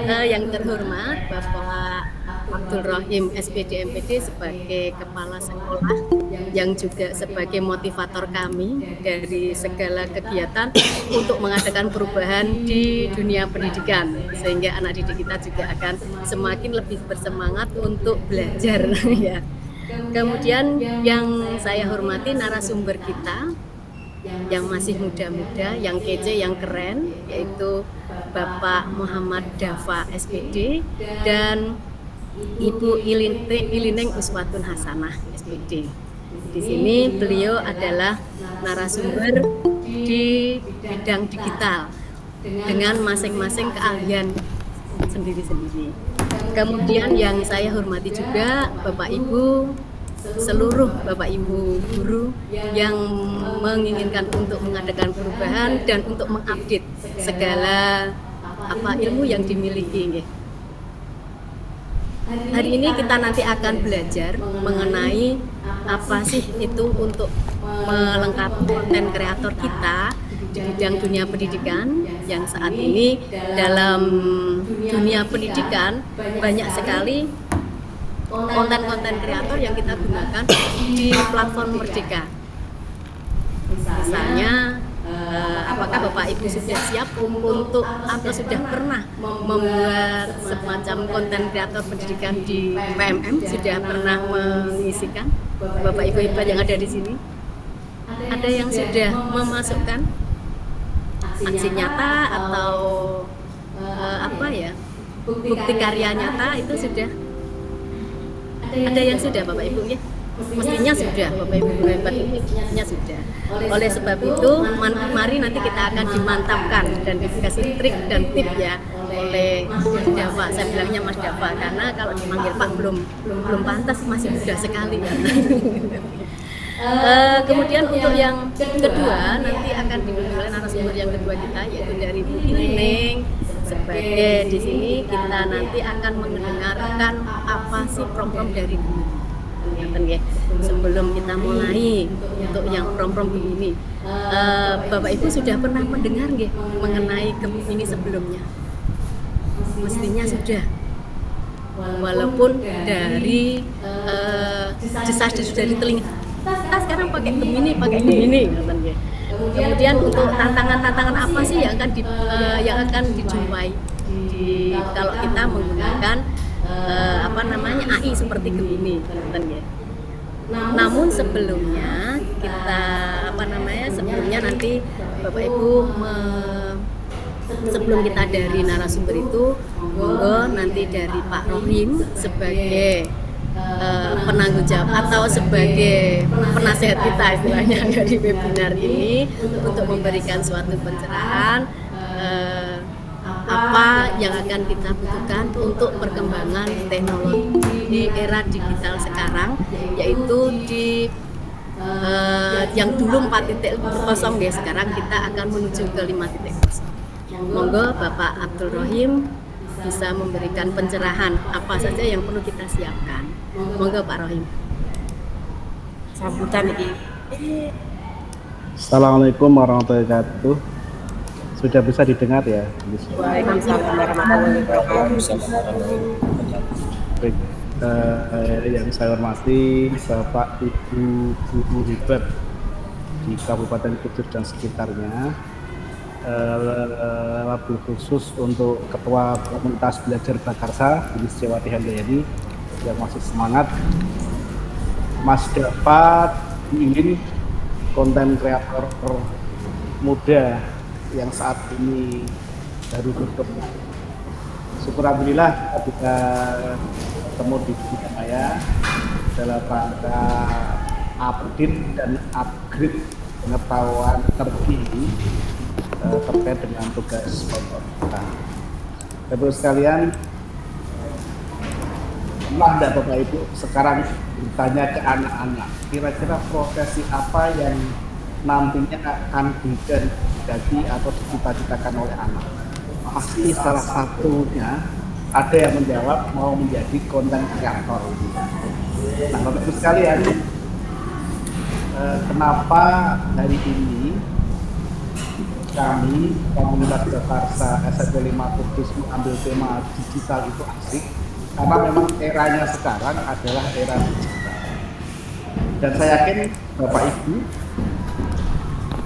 Yang terhormat Bapak Abdul Rohim SPD MPD sebagai kepala sekolah yang juga sebagai motivator kami dari segala kegiatan untuk mengadakan perubahan di dunia pendidikan sehingga anak didik kita juga akan semakin lebih bersemangat untuk belajar ya. Kemudian yang saya hormati narasumber kita yang masih muda-muda, yang kece, yang keren, yaitu Bapak Muhammad Dafa SPD dan Ibu Ilineng Uswatun Hasanah SPD. Di sini beliau adalah narasumber di bidang digital dengan masing-masing keahlian sendiri-sendiri. Kemudian yang saya hormati juga Bapak Ibu, seluruh Bapak Ibu guru yang menginginkan untuk mengadakan perubahan dan untuk mengupdate segala ilmu yang dimiliki. Hari ini kita nanti akan belajar mengenai apa sih itu untuk melengkapi konten kreator kita di bidang dunia pendidikan yang saat ini dalam dunia pendidikan banyak sekali konten-konten kreator yang kita gunakan di platform Merdeka. Misalnya, apakah Bapak Ibu sudah siap untuk atau sudah pernah membuat semacam konten kreator pendidikan di PMM? Sudah pernah mengisikan? Bapak Ibu hebat yang ada di sini? Ada yang sudah memasukkan aksi nyata atau bukti karya nyata itu sudah? Ada yang sudah Bapak Ibu ya? Mestinya sudah Bapak Ibu hebat ini mestinya sudah. Oleh sebab itu mari nanti kita akan dimantapkan dan dikasih trik dan tip ya oleh Mas Dafa. Saya bilangnya Mas Dafa karena kalau dipanggil Pak belum pantas, masih muda sekali. Kemudian untuk yang kedua nanti akan dimulai narasumber yang kedua kita yaitu dari Bu Ilineng. Sebagai di sini kita nanti akan mendengarkan apa sih program dari guru. Sebelum kita mulai untuk yang program ini, Bapak Ibu sudah pernah mendengar nggih mengenai ini sebelumnya? Mestinya sudah. Walaupun dari desas-desus dari telinga. Kita sekarang pakai Gemini, Kemudian untuk tantangan-tantangan apa sih yang akan dijumpai kalau kita menggunakan AI seperti Gemini, Namun sebelumnya nanti Bapak Ibu sebelum kita dari narasumber itu, monggo nanti dari Pak Rohim sebagai penanggung jawab atau sebagai penasehat kita istilahnya dari webinar ini untuk memberikan suatu pencerahan apa yang akan kita butuhkan untuk perkembangan teknologi di era digital sekarang, yaitu di yang dulu 4.0 ya, sekarang kita akan menuju ke 5.0. Monggo Bapak Abdul Rohim bisa memberikan pencerahan apa saja yang perlu kita siapkan. Monggo Pak Rohim. Sambutan ini. Assalamualaikum warahmatullahi wabarakatuh. Sudah bisa didengar ya? Waalaikumsalam warahmatullahi wabarakatuh. Baik, yang saya hormati Bapak Ibu guru hebat di Kabupaten Kudus dan sekitarnya, wabil khusus untuk Ketua Komunitas Belajar Bakarsa Ibu Sejawati Handayani yang masih semangat, Mas Dafa ingin konten kreator muda yang saat ini baru berkembang. Syukur alhamdulillah kita ketemu di Budaya dalam rangka update dan upgrade pengetahuan terkini terkait dengan tugas pokok kita. Bapak sekalian, pernah enggak Bapak Ibu sekarang bertanya ke anak-anak, kira-kira profesi apa yang nantinya akan diganti atau dicita-citakan oleh anak? Pasti salah satunya ada yang menjawab mau menjadi konten kreator. Nah Bapak Ibu sekalian, kenapa hari ini kami komunitas Jakarta SMP 5 Kudus mengambil tema digital itu asik karena memang eranya sekarang adalah era digital. Dan saya yakin Bapak Ibu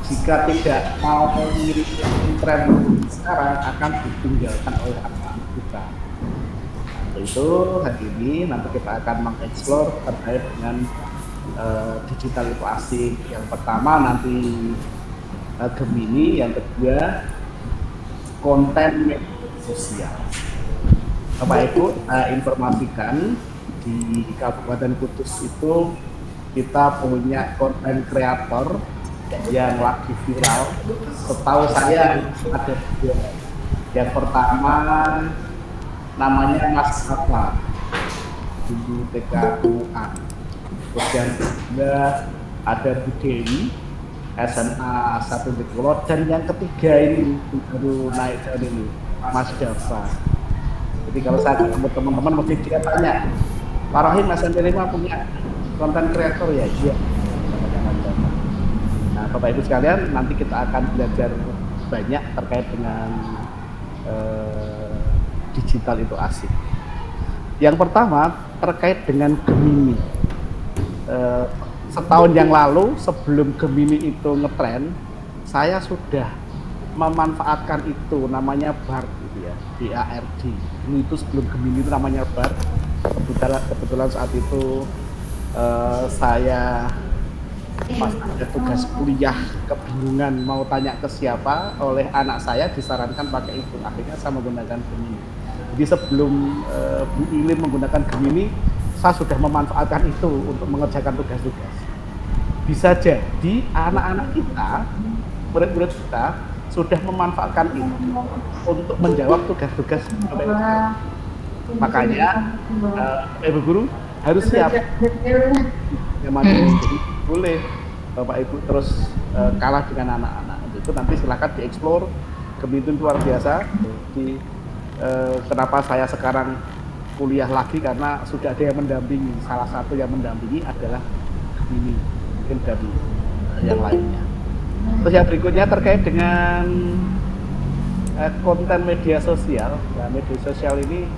jika tidak mau mengikuti tren sekarang akan ditinggalkan oleh anak-anak kita. Untuk itu hari ini nanti kita akan mengeksplor terkait dengan digital itu asik. Yang pertama nanti Gemini, yang kedua konten media sosial. Bapak Ibu, informasikan di Kabupaten Kudus itu kita punya konten kreator yang lagi viral. Setahu saya ada dua. Yang pertama namanya Mas Apa, Guru TKUA. Terus yang kedua ada Bu Dewi, SMA 1 di Pulau, dan yang ketiga ini baru naik tahun ini Mas Dava. Jadi kalau saya ketemu teman-teman mesti dia tanya, Pak Rahim SMP 5 punya konten kreator ya? Iya. Nah Bapak Ibu sekalian, nanti kita akan belajar banyak terkait dengan digital itu asik. Yang pertama terkait dengan Gemini. Setahun yang lalu sebelum Gemini itu ngetren, saya sudah memanfaatkan itu, namanya BARD gitu ya, BARD. Itu sebelum Gemini itu namanya BARD. Kebetulan saat itu saya pas ada tugas kuliah kebingungan mau tanya ke siapa, oleh anak saya disarankan pakai itu, akhirnya saya menggunakan Gemini. Jadi sebelum Bu Ilin menggunakan Gemini, saya sudah memanfaatkan itu untuk mengerjakan tugas-tugas. Bisa jadi anak-anak kita, murid-murid kita sudah memanfaatkan itu untuk menjawab tugas-tugas. Makanya Ibu Guru harus siap. Yang boleh Bapak Ibu terus kalah dengan anak-anak. Itu nanti silakan dieksplor. Gemini luar biasa. Jadi kenapa saya sekarang kuliah lagi, karena sudah ada yang mendampingi. Salah satu yang mendampingi adalah Gemini, mungkin dari yang lainnya. Terus yang berikutnya terkait dengan konten media sosial. Nah, media sosial ini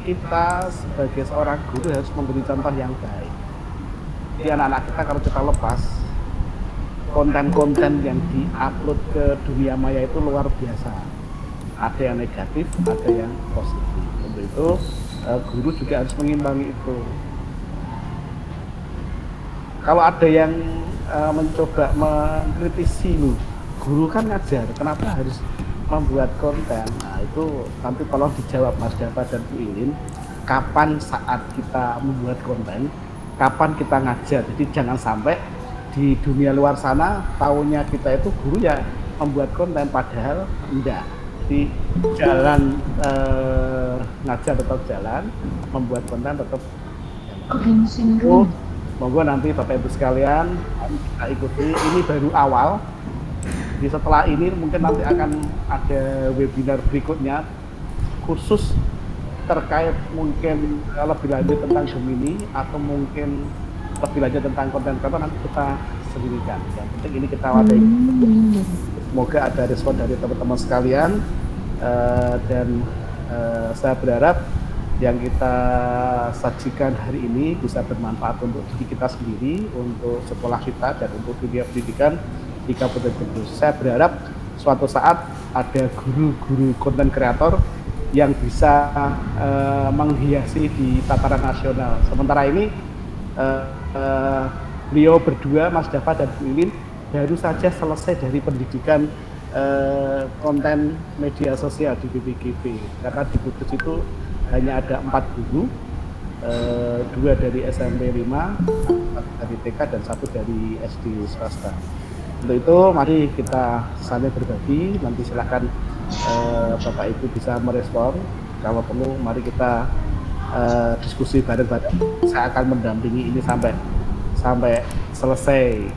kita sebagai seorang guru harus memberi contoh yang baik. Jadi anak-anak kita kalau kita lepas, konten-konten yang diupload ke dunia maya itu luar biasa. Ada yang negatif, ada yang positif. Untuk itu guru juga harus mengimbangi itu. Kalau ada yang mencoba mengkritisi, guru kan ngajar, kenapa harus membuat konten? Nah itu nanti tolong dijawab Mas Dava dan Bu Ilin, kapan saat kita membuat konten, kapan kita ngajar. Jadi jangan sampai di dunia luar sana taunya kita itu guru ya membuat konten, padahal enggak. Jadi jalan ngajar tetap jalan, membuat konten tetap jalan. Monggo nanti Bapak Ibu sekalian kita ikuti, ini baru awal. Jadi setelah ini mungkin nanti akan ada webinar berikutnya khusus terkait mungkin lebih lanjut tentang Gemini, atau mungkin lebih lanjut tentang konten kreator, nanti kita sendirikan. Yang penting ini kita wadai. Semoga ada respon dari teman-teman sekalian, dan saya berharap yang kita sajikan hari ini bisa bermanfaat untuk diri kita sendiri, untuk sekolah kita, dan untuk dunia pendidikan di Kabupaten Kudus. Saya berharap suatu saat ada guru-guru konten kreator yang bisa menghiasi di tataran nasional. Sementara ini beliau berdua, Mas Dava dan Bu Ilin, baru saja selesai dari pendidikan konten media sosial di BPGP. Karena di Kudus itu hanya ada 4 guru, 2 dari SMP 5, 1 dari TK, dan 1 dari SD swasta. Untuk itu mari kita saling berbagi. Nanti silakan Bapak Ibu bisa merespon. Kalau perlu mari kita diskusi bareng-bareng. Saya akan mendampingi ini sampai selesai.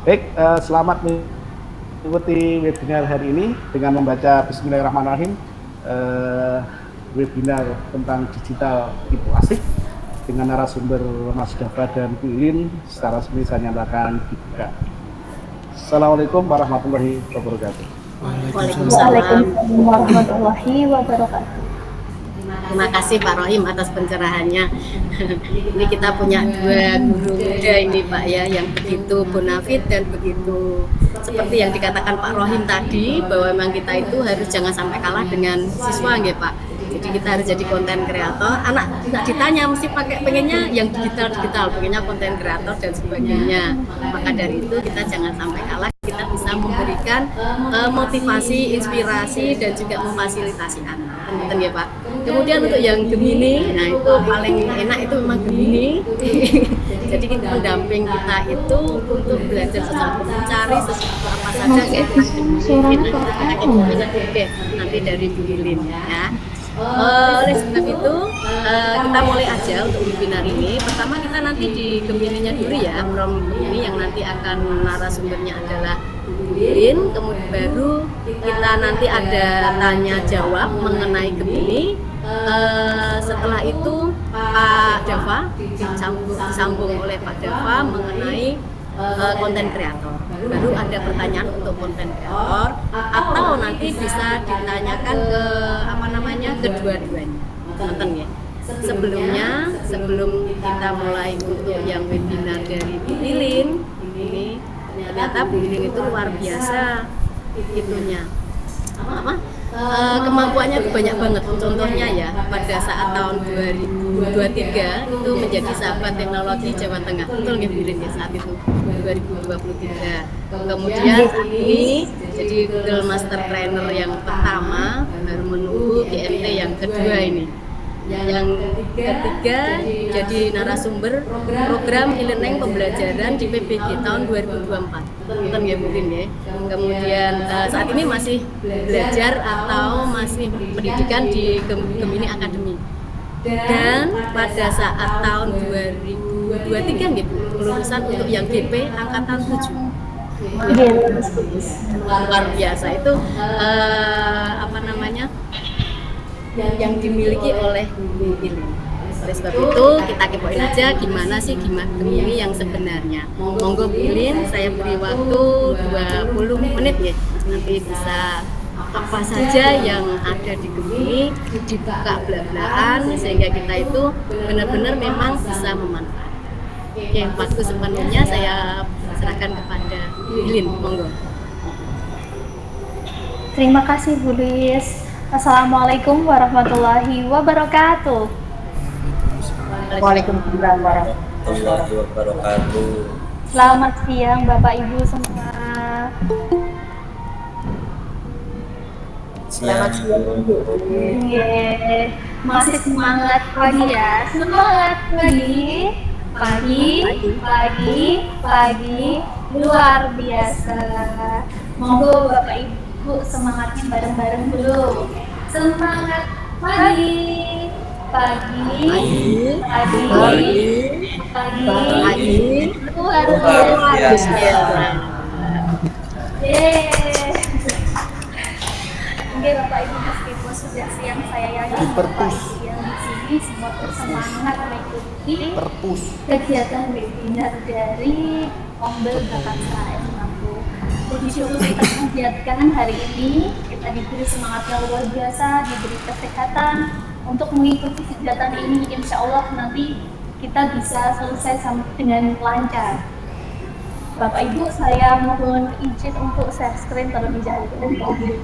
Baik, selamat mengikuti webinar hari ini dengan membaca Bismillahirrahmanirrahim. Webinar tentang digital itu asik dengan narasumber Mas Dava dan Bu Ilin secara resmi saya nyatakan dibuka. Assalamualaikum warahmatullahi wabarakatuh. Waalaikumsalam. Waalaikumsalam warahmatullahi wabarakatuh. Terima kasih Pak Rohim atas pencerahannya. Ini kita punya dua guru muda ini Pak ya, yang begitu bonafit dan begitu seperti yang dikatakan Pak Rohim tadi, bahwa memang kita itu harus jangan sampai kalah dengan siswa nggih Pak. Jadi kita harus jadi konten kreator. Anak nggak ditanya mesti pakai pengennya yang digital, pengennya konten kreator dan sebagainya. Maka dari itu kita jangan sampai kalah. Kita bisa memberikan motivasi, inspirasi dan juga memfasilitasi anak. Betul ya Pak. Kemudian untuk yang Gemini, nah itu paling enak itu memang Gemini. Jadi kita mendamping kita itu untuk belajar sesuatu, mencari sesuatu apa saja yang kita nanti dari Bu Lilin ya. Oleh sebab itu kita mulai aja untuk webinar ini. Pertama kita nanti di Gemininya dulu ya, from Gemini yang nanti akan narasumbernya adalah Bu Lilin. Kemudian baru kita nanti ada tanya jawab mengenai Gemini. Setelah itu Pak Dava disambung oleh Pak Dava mengenai konten kreator. Baru ada pertanyaan untuk konten kreator, atau nanti bisa ditanyakan ke kedua-duanya. Nonton ya. Sebelum kita mulai untuk yang webinar dari Bu Lilin, ini ternyata Bu Lilin itu luar biasa itunya. Kemampuannya itu banyak banget. Contohnya ya, pada saat tahun 2023 itu menjadi sahabat teknologi Jawa Tengah. Betul nggih Bu Lilin ya, saat itu 2023. Kemudian ini jadi Google Master Trainer yang pertama, baru menunggu GMT yang kedua ini. Yang ketiga jadi narasumber program e-learning pembelajaran di PBG tahun 2024. Betul ya mungkin ya. Kemudian saat ini masih belajar atau masih pendidikan di Gemini Academy. Dan pada saat tahun 2023 gitu, lulusan untuk yang GP angkatan 7. Luar biasa itu yang dimiliki oleh Bu Lilin. Oleh sebab itu kita kepoin aja gimana Gemini yang sebenarnya. Monggo Bu Lilin, saya beri waktu 20 menit ya. Nanti bisa apa saja yang ada di Gemini dibuka belak-belakan sehingga kita itu benar-benar memang bisa memanfaatkan. Oke, waktu sepenuhnya saya serahkan kepada Bu Lilin. Monggo. Terima kasih Bu Lis. Assalamualaikum warahmatullahi wabarakatuh. Waalaikumsalam warahmatullahi wabarakatuh. Selamat siang Bapak Ibu semua. Selamat siang Bu. Masih semangat pagi ya. Semangat pagi luar biasa. Monggo Bapak Ibu semangatnya bareng-bareng dulu. Semangat pagi luar biasa. Oke Bapak Ibu, meskipun sudah siang, saya yakin Bapak Ibu yang di sini semua bersemangat mengikuti kegiatan webinar dari Ombel Jakarta S60. Puji syukur kita mengiaturkan hari ini, kita diberi semangat yang luar biasa, diberi kesehatan untuk mengikuti kegiatan ini. Insya Allah nanti kita bisa selesai dengan lancar. Bapak Ibu, saya mohon izin untuk share screen terlebih dahulu.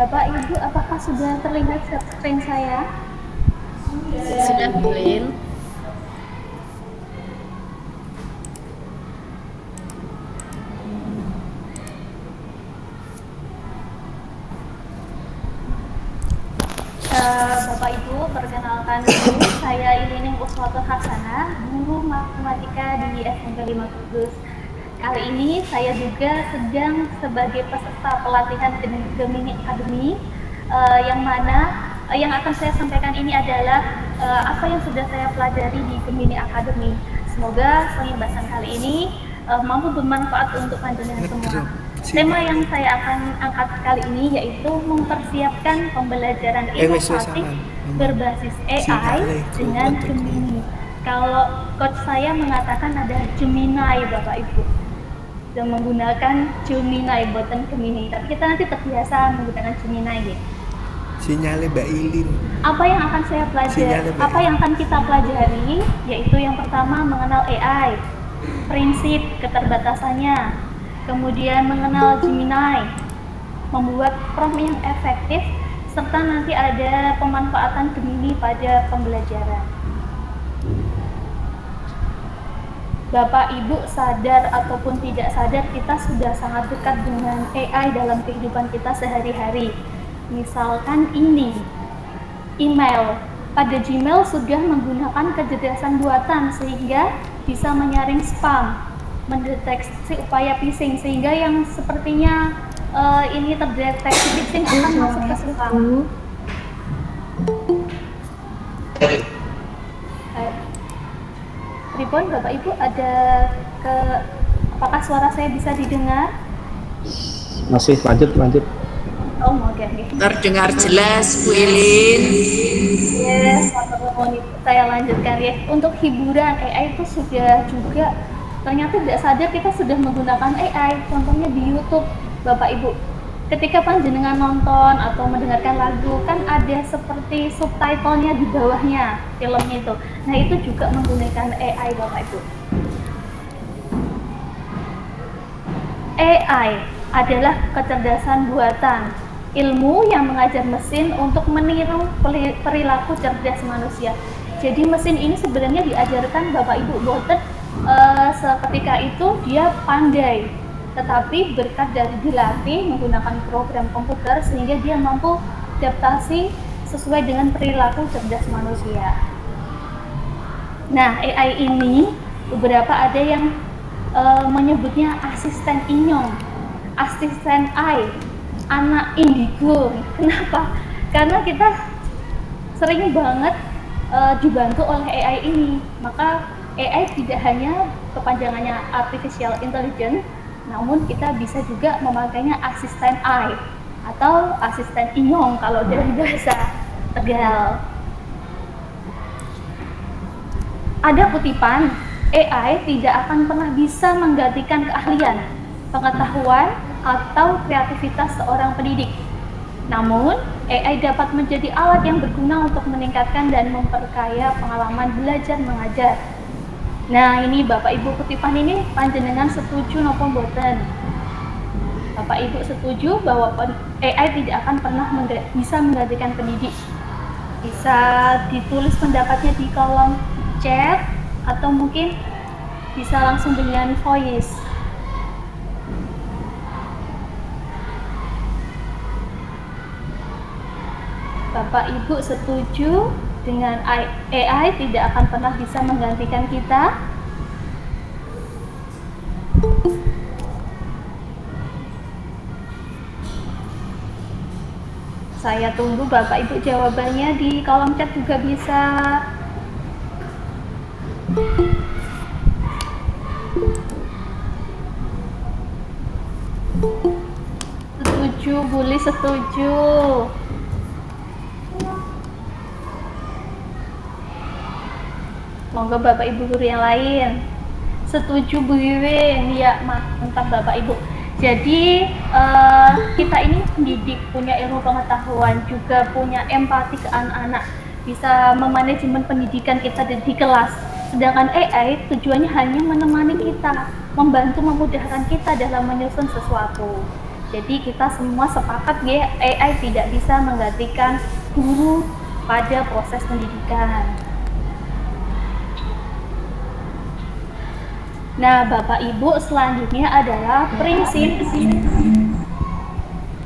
Bapak Ibu, apakah sudah terlihat screen saya? Sudah Bu Lilin. Bapak Ibu, perkenalkan dulu, saya Ilining Uswatul Hasanah, guru matematika di SMP 5 Kudus. Kali ini saya juga sedang sebagai peserta pelatihan Gemini Academy, yang mana yang akan saya sampaikan ini adalah apa yang sudah saya pelajari di Gemini Academy. Semoga pembahasan kali ini mampu bermanfaat untuk panjenengan semua. Tema yang saya akan angkat kali ini yaitu mempersiapkan pembelajaran inovatif berbasis AI dengan Gemini. Kalau coach saya mengatakan ada Gemini, Bapak Ibu, dan menggunakan Gemini buatan Gemini, tapi kita nanti terbiasa menggunakan Gemini ya. Sinyalnya Mbak Ilin. Apa yang akan saya pelajari? Apa yang akan kita pelajari? Yaitu yang pertama mengenal AI, prinsip keterbatasannya, kemudian mengenal Gemini, membuat prompt yang efektif, serta nanti ada pemanfaatan Gemini pada pembelajaran. Bapak Ibu sadar ataupun tidak sadar, kita sudah sangat dekat dengan AI dalam kehidupan kita sehari-hari. Misalkan ini, email. Pada Gmail sudah menggunakan kecerdasan buatan sehingga bisa menyaring spam, mendeteksi upaya phishing, sehingga yang sepertinya ini terdeteksi phishing akan masuk ke spam. Pripun Bapak Ibu, apakah suara saya bisa didengar? Masih, lanjut. Oh, oke. Terdengar jelas, Bu Ilin. Yes, saya lanjutkan ya. Untuk hiburan AI itu sudah juga ternyata tidak sadar kita sudah menggunakan AI. Contohnya di YouTube, Bapak Ibu. Ketika panjenengan nonton atau mendengarkan lagu, kan ada seperti subtitlenya di bawahnya filmnya itu. Nah, itu juga menggunakan AI, Bapak Ibu. AI adalah kecerdasan buatan, ilmu yang mengajar mesin untuk meniru perilaku cerdas manusia. Jadi mesin ini sebenarnya diajarkan Bapak Ibu boten seketika itu dia pandai, tetapi berkat dari dilatih menggunakan program komputer sehingga dia mampu adaptasi sesuai dengan perilaku cerdas manusia. Nah, AI ini beberapa ada yang menyebutnya asisten inyong, asisten AI, anak indigo. Kenapa? Karena kita sering banget dibantu oleh AI ini. Maka AI tidak hanya kepanjangannya artificial intelligence, namun kita bisa juga memakainya asisten AI atau asisten inyong kalau dari bahasa Tegal. Ada kutipan, AI tidak akan pernah bisa menggantikan keahlian, pengetahuan, atau kreativitas seorang pendidik. Namun, AI dapat menjadi alat yang berguna untuk meningkatkan dan memperkaya pengalaman belajar mengajar. Nah, ini Bapak Ibu kutipan ini panjenengan setuju napa mboten? Bapak Ibu setuju bahwa AI tidak akan pernah bisa menggantikan pendidik. Bisa ditulis pendapatnya di kolom chat atau mungkin bisa langsung dengan voice. Bapak Ibu setuju dengan AI tidak akan pernah bisa menggantikan kita? Saya tunggu Bapak Ibu jawabannya di kolom chat juga bisa. Setuju, boleh setuju. Monggo Bapak Ibu guru yang lain. Setuju Bu Wiwin? Ya, mantap Bapak Ibu. Jadi kita ini pendidik, punya ilmu pengetahuan, juga punya empati ke anak-anak, bisa memanajemen pendidikan kita di kelas. Sedangkan AI tujuannya hanya menemani kita, membantu memudahkan kita dalam menyusun sesuatu. Jadi kita semua sepakat ya, AI tidak bisa menggantikan guru pada proses pendidikan. Nah, Bapak Ibu, selanjutnya adalah prinsip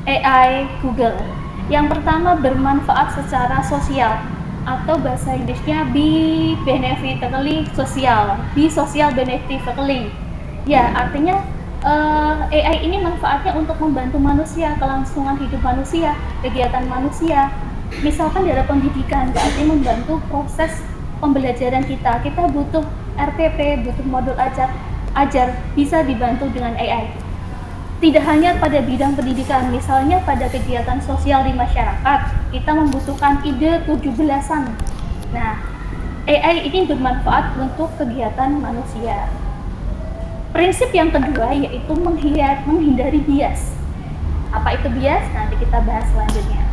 AI Google. Yang pertama, bermanfaat secara sosial, atau bahasa Inggrisnya be benefitically social, be social benefitically. Ya, artinya AI ini manfaatnya untuk membantu manusia, kelangsungan hidup manusia, kegiatan manusia. Misalkan dalam pendidikan, berarti membantu proses pembelajaran kita. Kita butuh RPP, butuh modul ajar, bisa dibantu dengan AI. Tidak hanya pada bidang pendidikan, misalnya pada kegiatan sosial di masyarakat, kita membutuhkan ide 17-an. Nah, AI ini bermanfaat untuk kegiatan manusia. Prinsip yang kedua yaitu menghindari bias. Apa itu bias? Nanti kita bahas selanjutnya.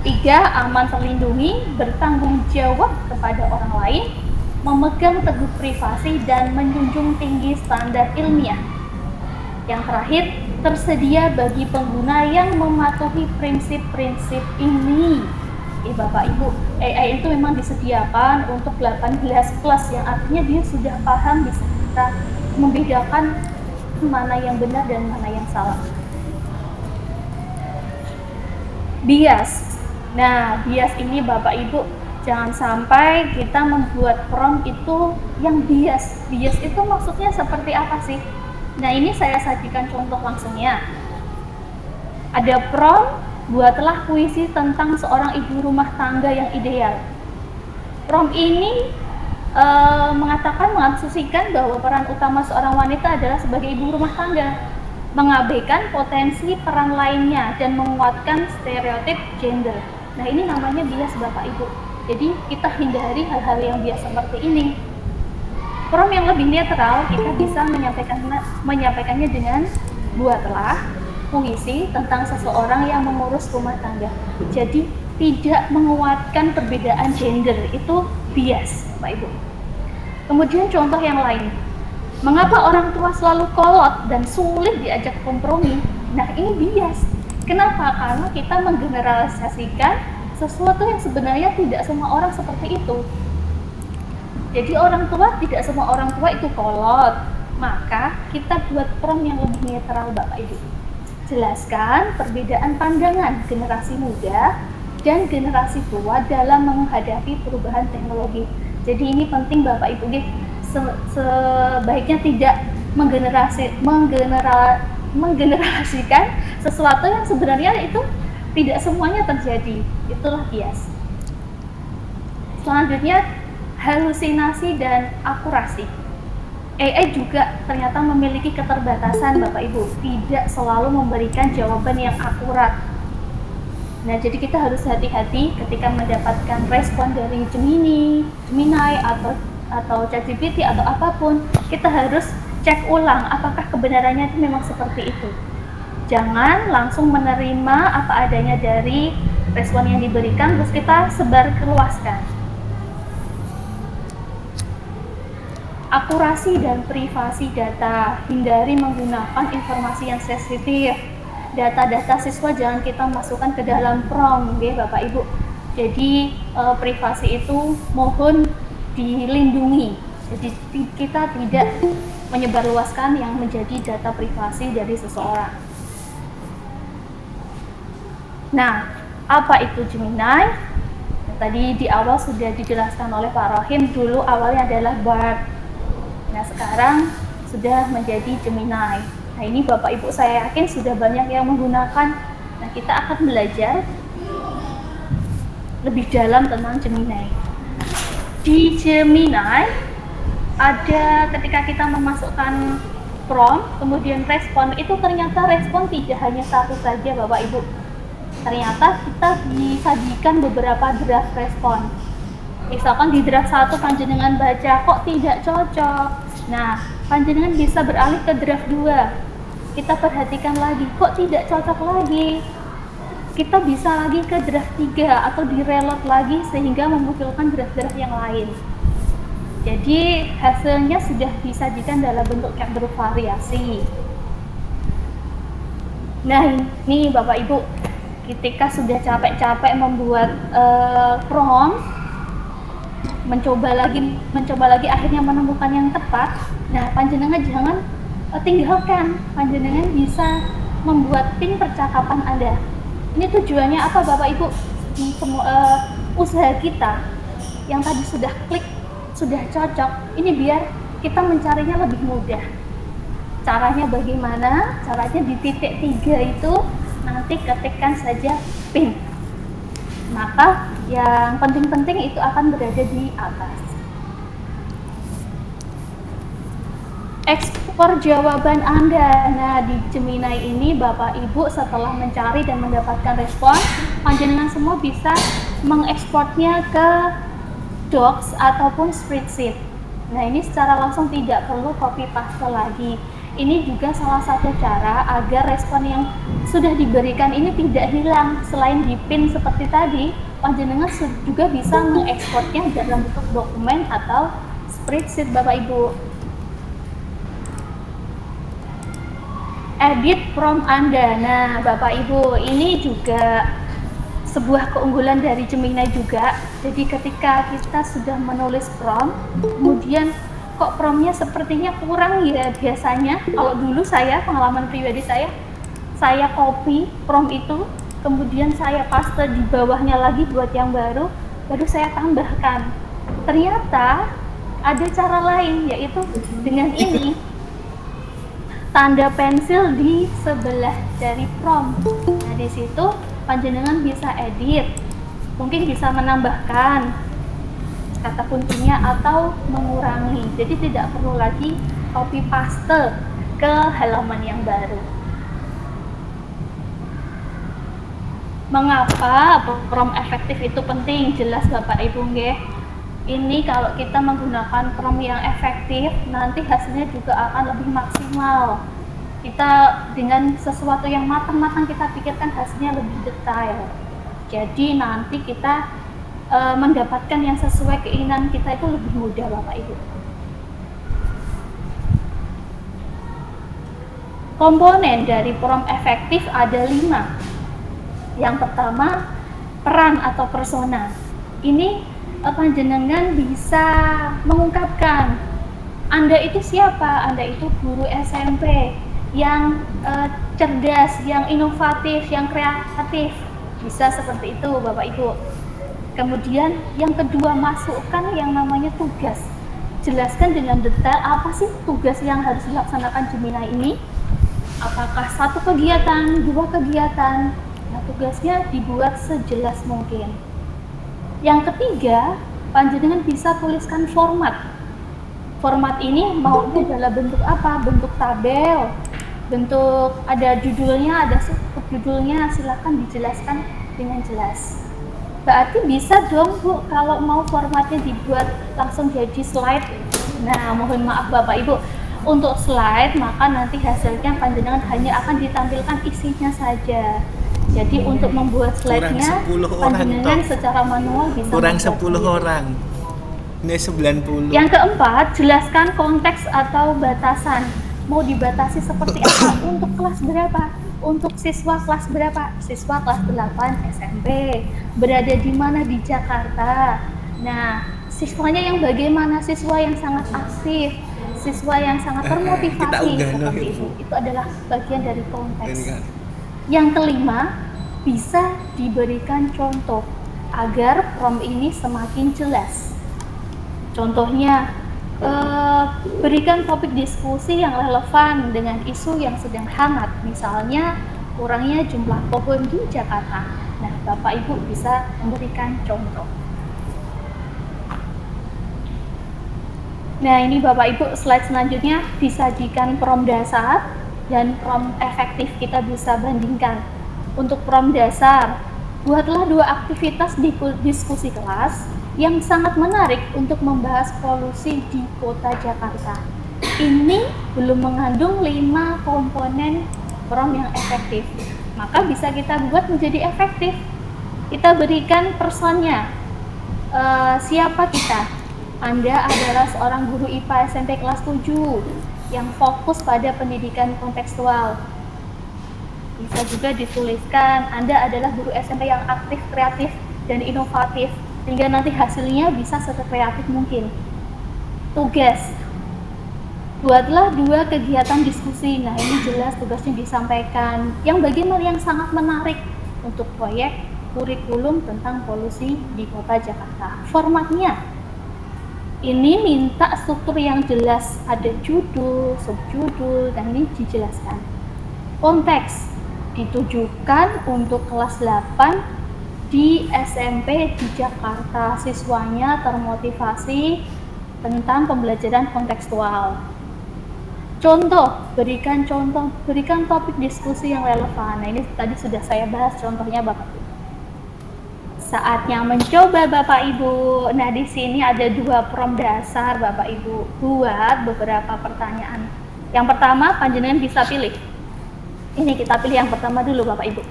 3. Aman terlindungi, bertanggung jawab kepada orang lain, memegang teguh privasi, dan menjunjung tinggi standar ilmiah. Yang terakhir, tersedia bagi pengguna yang mematuhi prinsip-prinsip ini. Bapak Ibu, AI itu memang disediakan untuk 18 plus, yang artinya dia sudah paham, bisa membedakan mana yang benar dan mana yang salah. Bias. Nah, bias ini Bapak Ibu, jangan sampai kita membuat prompt itu yang bias. Bias itu maksudnya seperti apa sih? Nah, ini saya sajikan contoh langsungnya. Ada prompt, buatlah puisi tentang seorang ibu rumah tangga yang ideal. Prompt ini mengatakan, mengasumsikan bahwa peran utama seorang wanita adalah sebagai ibu rumah tangga, mengabaikan potensi peran lainnya, dan menguatkan stereotip gender. Nah, ini namanya bias Bapak Ibu. Jadi kita hindari hal-hal yang bias seperti ini. Prompt yang lebih netral, kita bisa menyampaikannya dengan buatlah puisi tentang seseorang yang mengurus rumah tangga. Jadi tidak menguatkan perbedaan gender, itu bias Bapak Ibu. Kemudian contoh yang lain, mengapa orang tua selalu kolot dan sulit diajak kompromi? Nah, ini bias. Kenapa? Karena kita menggeneralisasikan sesuatu yang sebenarnya tidak semua orang seperti itu. Jadi tidak semua orang tua itu kolot. Maka kita buat prompt yang lebih netral Bapak Ibu. Jelaskan perbedaan pandangan generasi muda dan generasi tua dalam menghadapi perubahan teknologi. Jadi ini penting Bapak Ibu, sebaiknya tidak menggenerasikan sesuatu yang sebenarnya itu tidak semuanya terjadi. Itulah bias. Selanjutnya, halusinasi dan akurasi. AI juga ternyata memiliki keterbatasan Bapak Ibu, tidak selalu memberikan jawaban yang akurat. Nah, jadi kita harus hati-hati ketika mendapatkan respon dari Gemini atau ChatGPT atau apapun. Kita harus cek ulang apakah kebenarannya itu memang seperti itu. Jangan langsung menerima apa adanya dari respon yang diberikan terus kita sebarluaskan. Akurasi dan privasi data, hindari menggunakan informasi yang sensitif. Data-data siswa jangan kita masukkan ke dalam prompt, ya Bapak Ibu. Jadi privasi itu mohon dilindungi. Jadi kita tidak menyebarluaskan yang menjadi data privasi dari seseorang. Nah, apa itu Gemini? Tadi di awal sudah dijelaskan oleh Pak Rohim, dulu awalnya adalah Bard. Nah, sekarang sudah menjadi Gemini. Nah, ini Bapak Ibu saya yakin sudah banyak yang menggunakan. Nah, kita akan belajar lebih dalam tentang Gemini. Di Gemini ada ketika kita memasukkan prompt, kemudian respon, itu ternyata respon tidak hanya satu saja Bapak Ibu. Ternyata kita disajikan beberapa draft respon. Misalkan di draft 1 panjenengan baca kok tidak cocok. Nah, panjenengan bisa beralih ke draft 2. Kita perhatikan lagi, kok tidak cocok lagi. Kita bisa lagi ke draft 3 atau di-reload lagi sehingga memunculkan draft-draft yang lain. Jadi hasilnya sudah disajikan dalam bentuk yang bervariasi. Nah, ini Bapak Ibu, ketika sudah capek-capek membuat prompt, mencoba lagi akhirnya menemukan yang tepat. Nah, panjenengan jangan tinggalkan, panjenengan bisa membuat pin percakapan Anda. Ini tujuannya apa Bapak Ibu? Usaha kita yang tadi sudah klik, sudah cocok, ini biar kita mencarinya lebih mudah. Caranya bagaimana? Caranya di titik 3 itu nanti ketikkan saja PIN. Maka yang penting-penting itu akan berada di atas. Ekspor jawaban Anda. Nah, di Gemini ini Bapak Ibu setelah mencari dan mendapatkan respon, panjenengan semua bisa mengekspornya ke Docs ataupun spreadsheet. Nah, ini secara langsung tidak perlu copy paste lagi. Ini juga salah satu cara agar respon yang sudah diberikan ini tidak hilang. Selain di PIN seperti tadi, panjenengan juga bisa mengekspornya dalam bentuk dokumen atau spreadsheet Bapak Ibu. Edit prompt Anda. Nah, Bapak Ibu, ini juga sebuah keunggulan dari Gemini juga. Jadi ketika kita sudah menulis prompt, kemudian kok promptnya sepertinya kurang ya biasanya. Kalau dulu saya, pengalaman pribadi saya copy prompt itu, kemudian saya paste di bawahnya lagi buat yang baru saya tambahkan. Ternyata ada cara lain, yaitu dengan ini, tanda pensil di sebelah dari prompt. Nah, di situ panjenengan bisa edit, mungkin bisa menambahkan kata kuncinya atau mengurangi. Jadi tidak perlu lagi copy paste ke halaman yang baru. Mengapa prompt efektif itu penting? Jelas Bapak Ibu nggih. Ini kalau kita menggunakan prompt yang efektif, nanti hasilnya juga akan lebih maksimal. Kita dengan sesuatu yang matang-matang kita pikirkan hasilnya lebih detail. Jadi nanti kita mendapatkan yang sesuai keinginan kita itu lebih mudah Bapak Ibu. Komponen dari prompt efektif ada 5. Yang pertama, peran atau persona. Ini panjenengan bisa mengungkapkan Anda itu siapa. Anda itu guru SMP yang cerdas, yang inovatif, yang kreatif. Bisa seperti itu Bapak Ibu. Kemudian yang kedua, masukkan yang namanya tugas. Jelaskan dengan detail apa sih tugas yang harus dilaksanakan Gemini ini. Apakah 1 kegiatan, 2 kegiatan. Nah, tugasnya dibuat sejelas mungkin. Yang ketiga, panjenengan bisa tuliskan format. Format ini maunya dalam bentuk apa? Bentuk tabel, bentuk ada judulnya, ada subjudulnya, silakan dijelaskan dengan jelas. Berarti bisa dong Bu, kalau mau formatnya dibuat langsung jadi slide. Nah, mohon maaf Bapak Ibu, untuk slide maka nanti hasilnya panjenengan hanya akan ditampilkan isinya saja. Jadi untuk membuat slide-nya panjenengan secara manual bisa kurang 10 orang. Ini 90. Yang keempat, jelaskan konteks atau batasan. Mau dibatasi seperti apa? Untuk kelas berapa? Untuk siswa kelas berapa? Siswa kelas 8 SMP. Berada di mana di Jakarta? Nah, siswanya yang bagaimana? Siswa yang sangat aktif, siswa yang sangat termotivasi seperti itu. Itu adalah bagian dari konteks. Yang kelima, bisa diberikan contoh agar prompt ini semakin jelas. Contohnya, berikan topik diskusi yang relevan dengan isu yang sedang hangat, misalnya kurangnya jumlah pohon di Jakarta. Nah, Bapak Ibu bisa memberikan contoh. Nah, ini Bapak Ibu slide selanjutnya disajikan prompt dasar dan prompt efektif, kita bisa bandingkan. Untuk prompt dasar, buatlah 2 aktivitas diskusi kelas yang sangat menarik untuk membahas polusi di kota Jakarta. Ini belum mengandung 5 komponen prompt yang efektif, maka bisa kita buat menjadi efektif. Kita berikan personnya, siapa kita? Anda adalah seorang guru IPA SMP kelas 7 yang fokus pada pendidikan kontekstual. Bisa juga dituliskan Anda adalah guru SMP yang aktif, kreatif, dan inovatif, sehingga nanti hasilnya bisa sekreatif mungkin. Tugas, buatlah 2 kegiatan diskusi. Nah, ini jelas tugasnya disampaikan. Yang bagaimana yang sangat menarik untuk proyek kurikulum tentang polusi di kota Jakarta. Formatnya, Ini minta struktur yang jelas, ada judul, subjudul, dan ini dijelaskan. Konteks ditujukan untuk kelas 8 di SMP di Jakarta. Siswanya termotivasi tentang pembelajaran kontekstual. Contoh, berikan topik diskusi yang relevan. Nah, ini tadi sudah saya bahas contohnya Bapak Ibu. Saatnya mencoba Bapak Ibu. Nah, di sini ada 2 prompt dasar Bapak Ibu buat beberapa pertanyaan. Yang pertama, panjenengan bisa pilih. Ini kita pilih yang pertama dulu Bapak Ibu.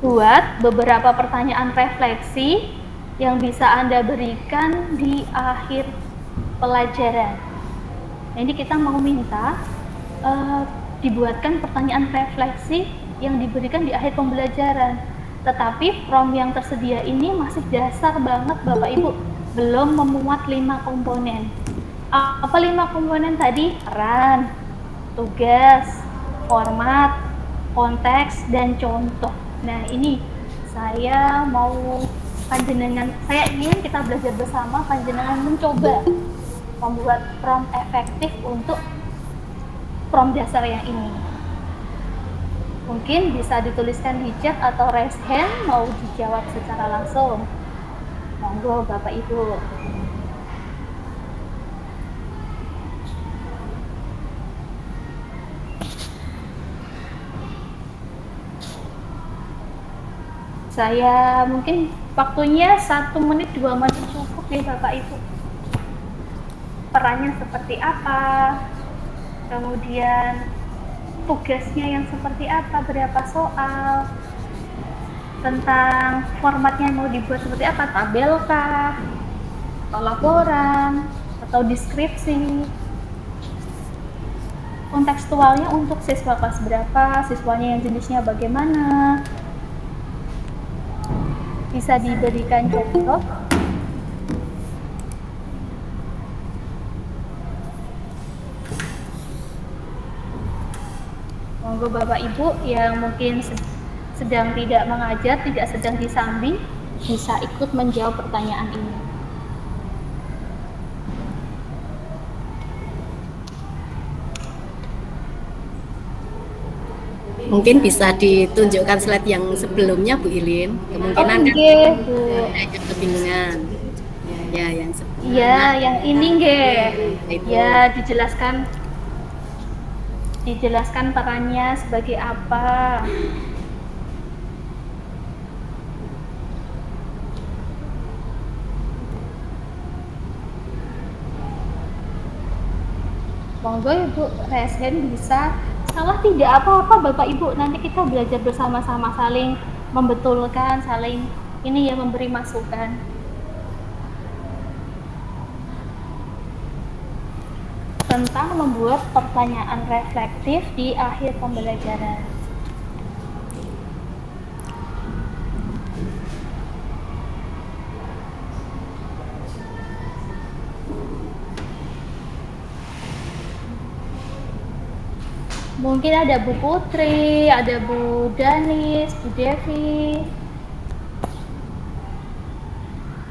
Buat beberapa pertanyaan refleksi yang bisa Anda berikan di akhir pelajaran. Nah, ini kita mau minta dibuatkan pertanyaan refleksi yang diberikan di akhir pembelajaran. Tetapi prompt yang tersedia ini masih dasar banget Bapak Ibu, belum memuat 5 komponen. Apa 5 komponen tadi? Peran, tugas, format, konteks, dan contoh. Nah, ini saya ingin kita belajar bersama, panjenengan mencoba membuat prompt efektif untuk prompt dasar yang ini. Mungkin bisa dituliskan di chat atau raise hand, mau dijawab secara langsung. Monggo Bapak Ibu. Saya mungkin waktunya 1 menit 2 menit cukup ya Bapak Ibu. Perannya seperti apa, kemudian tugasnya yang seperti apa, berapa soal, tentang formatnya mau dibuat seperti apa, tabel kah, atau laporan, atau deskripsi. Kontekstualnya untuk siswa kelas berapa, siswanya yang jenisnya bagaimana, bisa diberikan contoh. Monggo Bapak Ibu yang mungkin sedang tidak mengajar, tidak sedang disambi, bisa ikut menjawab pertanyaan ini. Mungkin bisa ditunjukkan slide yang sebelumnya Bu Ilin. Kemungkinan kan Bu. ada kebingungan. Ya, yang sebelumnya. Iya, yang ini nggih. Ya, dijelaskan perannya sebagai apa. Monggo Ibu raise hand bisa. Salah tidak apa-apa Bapak Ibu, nanti kita belajar bersama-sama, saling membetulkan, saling memberi masukan. Tentang membuat pertanyaan reflektif di akhir pembelajaran. Mungkin ada Bu Putri, ada Bu Danis, Bu Devi.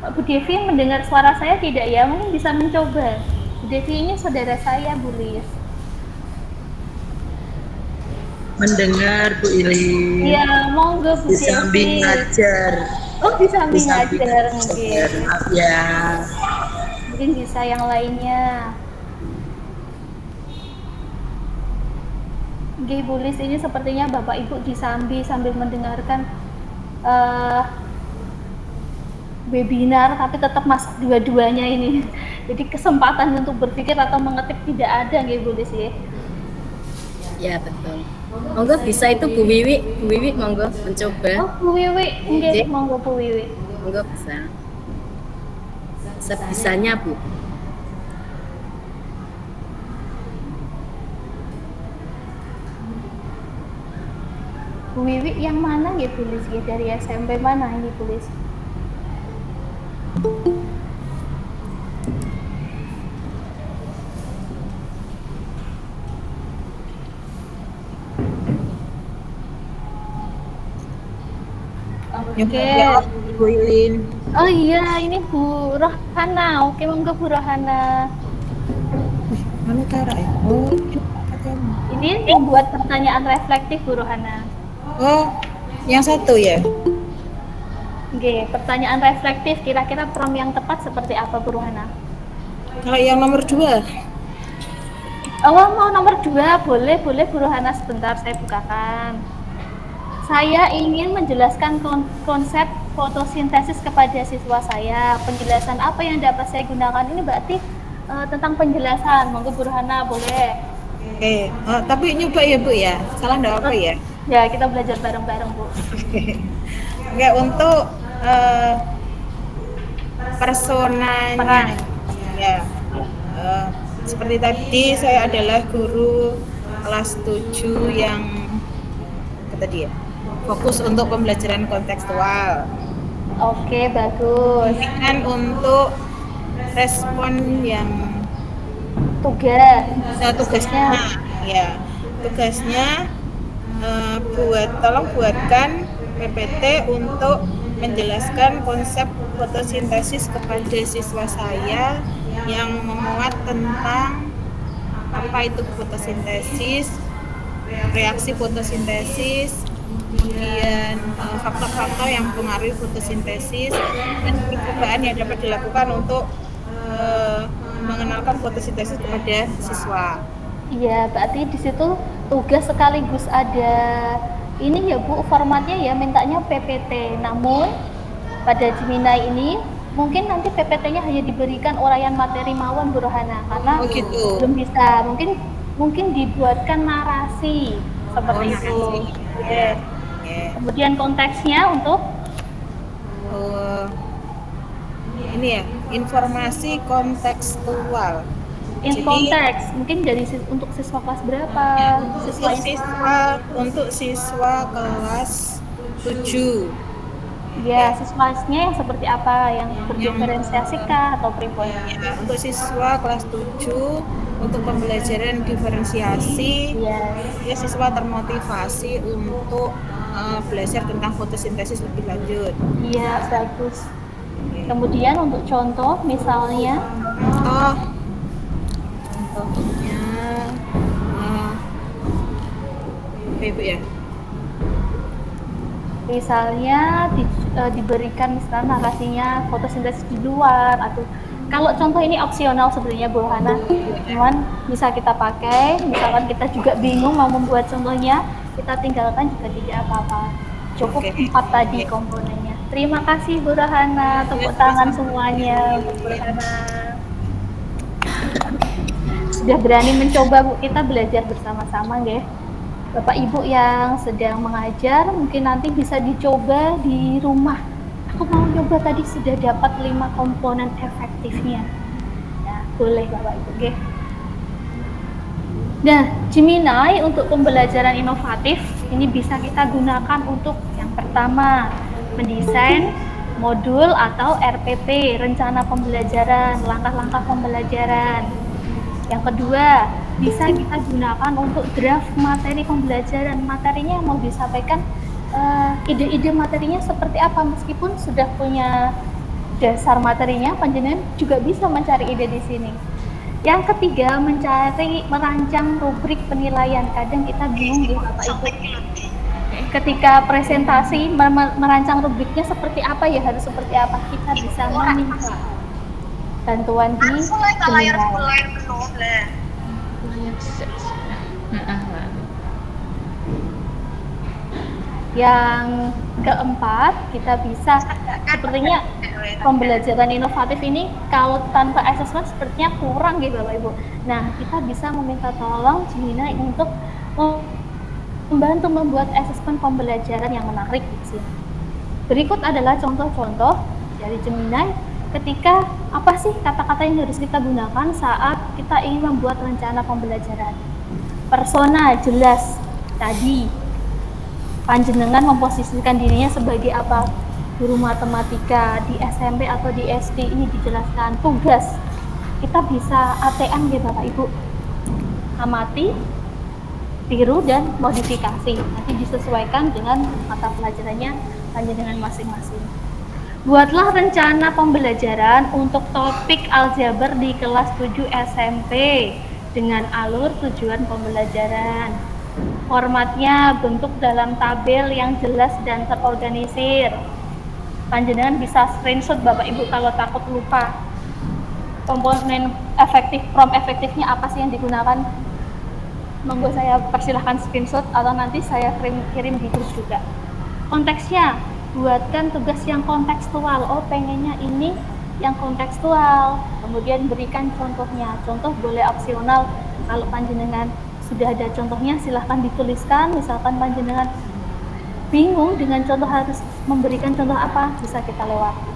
Bu Devi mendengar suara saya tidak ya? Mungkin bisa mencoba. Bu Devi ini saudara saya, Bu Lis. Mendengar Bu Ilin. Iya, monggo Bu Devi. Disambi ngajar. Oh, disambi ngajar mungkin. Maaf ya. Mungkin bisa yang lainnya. Oke, Bu Lis, ini sepertinya Bapak Ibu disambi sambil mendengarkan webinar, tapi tetap masuk dua-duanya ini. Jadi kesempatan untuk berpikir atau mengetik tidak ada, nggih Bu Lis ya? Ya, betul. Monggo bisa itu Bu Wiwi monggo mencoba. Oh, Bu Wiwi, nggih, monggo Bu Wiwi. Monggo bisa. Sebisanya Bu. Bu Wiwi yang mana nggih Bu Lis? Dari SMP mana ini Bu Lis? Oke, Jawab Bu Ilin. Oh iya, ini Bu Rohana. Oke, monggo Bu Rohana. Anu Tara ya. Oh, katanya. Ini membuat pertanyaan reflektif Bu Rohana. Oh, yang satu ya. Oke, pertanyaan reflektif. Kira-kira prompt yang tepat seperti apa Bu Rohana? Kalau yang nomor 2. Oh, mau nomor 2, boleh Bu Rohana, sebentar saya bukakan. Saya ingin menjelaskan konsep fotosintesis kepada siswa saya. Penjelasan apa yang dapat saya gunakan ini berarti tentang penjelasan. Monggo Bu Rohana, boleh. Oke, tapi nyoba ya Bu ya. Salah enggak apa ya? Ya, kita belajar bareng-bareng Bu. Oke, untuk personanya Peran. ya. Seperti tadi saya adalah guru kelas 7 yang apa tadi ya? Fokus untuk pembelajaran kontekstual. Oke, bagus. Kemudian untuk respon yang Tugas. tugasnya ya, tugasnya tolong buatkan PPT untuk menjelaskan konsep fotosintesis kepada siswa saya yang memuat tentang apa itu fotosintesis, reaksi fotosintesis, kemudian faktor-faktor yang mempengaruhi fotosintesis dan percobaan yang dapat dilakukan untuk mengenalkan fotosintesis kepada siswa. Iya, berarti di situ tugas sekaligus ada ini ya Bu, formatnya ya mintanya PPT. Namun pada Gemini ini mungkin nanti PPT-nya hanya diberikan uraian materi mawon Bu Rohana, karena gitu. belum bisa. Mungkin dibuatkan narasi seperti itu. Yeah. Kemudian konteksnya untuk ini ya, informasi kontekstual. konteks, mungkin dari untuk siswa kelas berapa? Untuk siswa kelas 7. Ya, siswanya yang seperti apa? Yang berdiferensiasi kah atau pribadi? Ya, untuk siswa kelas 7 untuk pembelajaran diferensiasi, ya siswa termotivasi untuk belajar tentang fotosintesis lebih lanjut. Iya, bagus. Kemudian untuk contoh misalnya contohnya apa Ibu ya? Misalnya diberikan misalnya narasinya fotosintesis di luar, atau kalau contoh ini opsional sebenarnya Bu Rohana, cuman bisa kita pakai. Misalkan kita juga bingung mau membuat contohnya, kita tinggalkan juga tidak apa-apa. Cukup 4 tadi komponennya. Terima kasih Bu Rohana, tepuk tangan semuanya untuk Bu Rohana. Sudah berani mencoba Bu, kita belajar bersama-sama nggih. Bapak Ibu yang sedang mengajar mungkin nanti bisa dicoba di rumah. Aku mau coba tadi sudah dapat 5 komponen efektifnya. Nah, boleh Bapak Ibu, oke. Nah, Gemini untuk pembelajaran inovatif ini bisa kita gunakan untuk yang pertama, mendesain modul atau RPP, rencana pembelajaran, langkah-langkah pembelajaran. Yang kedua, bisa kita gunakan untuk draft materi pembelajaran. Materinya yang mau disampaikan, ide-ide materinya seperti apa, meskipun sudah punya dasar materinya, panjenengan juga bisa mencari ide di sini. Yang ketiga, merancang rubrik penilaian. Kadang kita bingung ya Bapak Ibu, ketika presentasi merancang rubriknya seperti apa ya, harus seperti apa. Kita bisa meminta bantuan di Gemini. Yang keempat, kita bisa sepertinya pembelajaran inovatif ini kalau tanpa assessment sepertinya kurang gitu Bapak Ibu. Nah, kita bisa meminta tolong Gemini untuk membantu membuat assessment pembelajaran yang menarik di sini. Berikut adalah contoh-contoh dari Gemini ketika apa sih kata-kata yang harus kita gunakan saat kita ingin membuat rencana pembelajaran. Persona jelas tadi. Panjenengan memposisikan dirinya sebagai apa? Guru matematika di SMP atau di SD, ini dijelaskan. Tugas kita bisa ATM ya Bapak Ibu, amati, tiru dan modifikasi. Nanti disesuaikan dengan mata pelajarannya panjenengan masing-masing. Buatlah rencana pembelajaran untuk topik aljabar di kelas 7 SMP dengan alur tujuan pembelajaran. Formatnya bentuk dalam tabel yang jelas dan terorganisir. Panjenengan bisa screenshot Bapak Ibu kalau takut lupa. Komponen efektif, prompt efektifnya apa sih yang digunakan? Monggo saya persilahkan screenshot atau nanti saya kirim di grup juga. Konteksnya, buatkan tugas yang kontekstual. Oh, pengennya ini yang kontekstual. Kemudian berikan contohnya. Contoh boleh opsional. Kalau panjenengan sudah ada contohnya, silahkan dituliskan. Misalkan panjenengan bingung dengan contoh harus memberikan contoh apa, bisa kita lewati.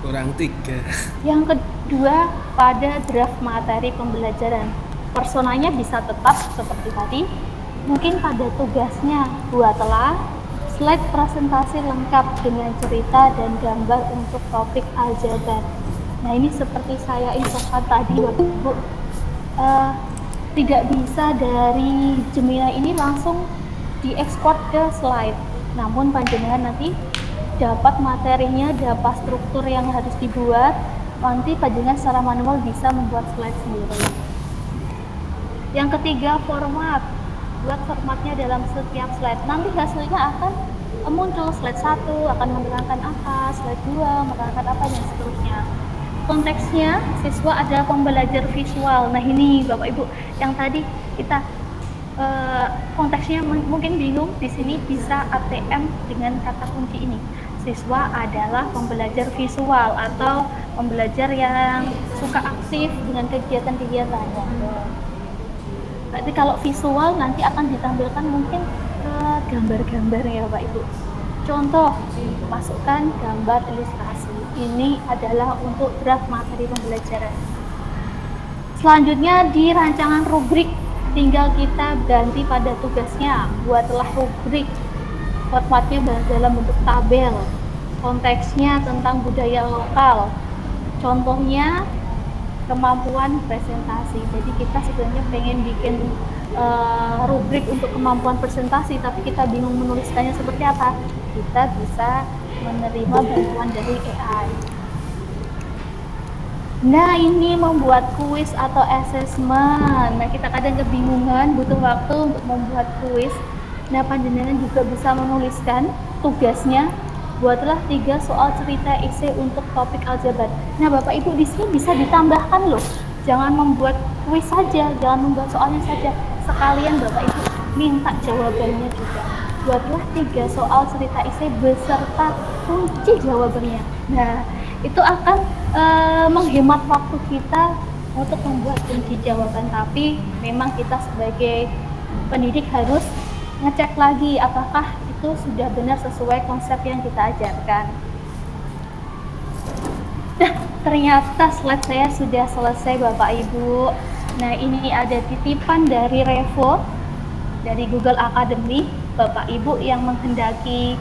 Kurang 3. Yang kedua, pada draft materi pembelajaran. Personanya bisa tetap seperti tadi. Mungkin pada tugasnya, buatlah slide presentasi lengkap dengan cerita dan gambar untuk topik aljabar. Nah, ini seperti saya infokan tadi, Bapak Ibu. Tidak bisa dari Gemini ini langsung diekspor ke slide. Namun panjenengan nanti dapat materinya, dapat struktur yang harus dibuat. Nanti panjenengan secara manual bisa membuat slide sendiri. Yang ketiga, format. Buat formatnya dalam setiap slide. Nanti hasilnya akan muncul slide 1 akan menerangkan apa, slide 2 menerangkan apa, dan seterusnya. Konteksnya, siswa ada pembelajar visual. Nah, ini Bapak Ibu yang tadi kita konteksnya mungkin bingung. Di sini bisa ATM dengan kata kunci ini. Siswa adalah pembelajar visual atau pembelajar yang suka aktif dengan kegiatan-kegiatannya. Berarti kalau visual nanti akan ditampilkan mungkin gambar-gambar ya Bapak Ibu. Contoh, masukkan gambar ilustrasi. Ini adalah untuk draft materi pembelajaran. Selanjutnya di rancangan rubrik, tinggal kita ganti pada tugasnya. Buatlah rubrik, formatnya dalam bentuk tabel, konteksnya tentang budaya lokal, contohnya kemampuan presentasi. Jadi kita sebenarnya pengen bikin rubrik untuk kemampuan presentasi, tapi kita bingung menuliskannya seperti apa. Kita bisa menerima bantuan dari AI. Nah, ini membuat kuis atau assessment. Nah, kita kadang kebingungan, butuh waktu untuk membuat kuis. Nah, panjenengan juga bisa menuliskan tugasnya. Buatlah 3 soal cerita esai untuk topik aljabar. Nah, Bapak Ibu di sini bisa ditambahkan loh. Jangan membuat kuis saja, jangan membuat soalnya saja. Sekalian Bapak Ibu minta jawabannya juga. Buatlah 3 soal cerita esai beserta kunci jawabannya. Nah, itu akan menghemat waktu kita untuk membuat kunci jawaban, tapi memang kita sebagai pendidik harus ngecek lagi apakah itu sudah benar sesuai konsep yang kita ajarkan. Nah, ternyata slide saya sudah selesai Bapak Ibu. Nah, ini ada titipan dari Revo, dari Google Academy. Bapak Ibu yang menghendaki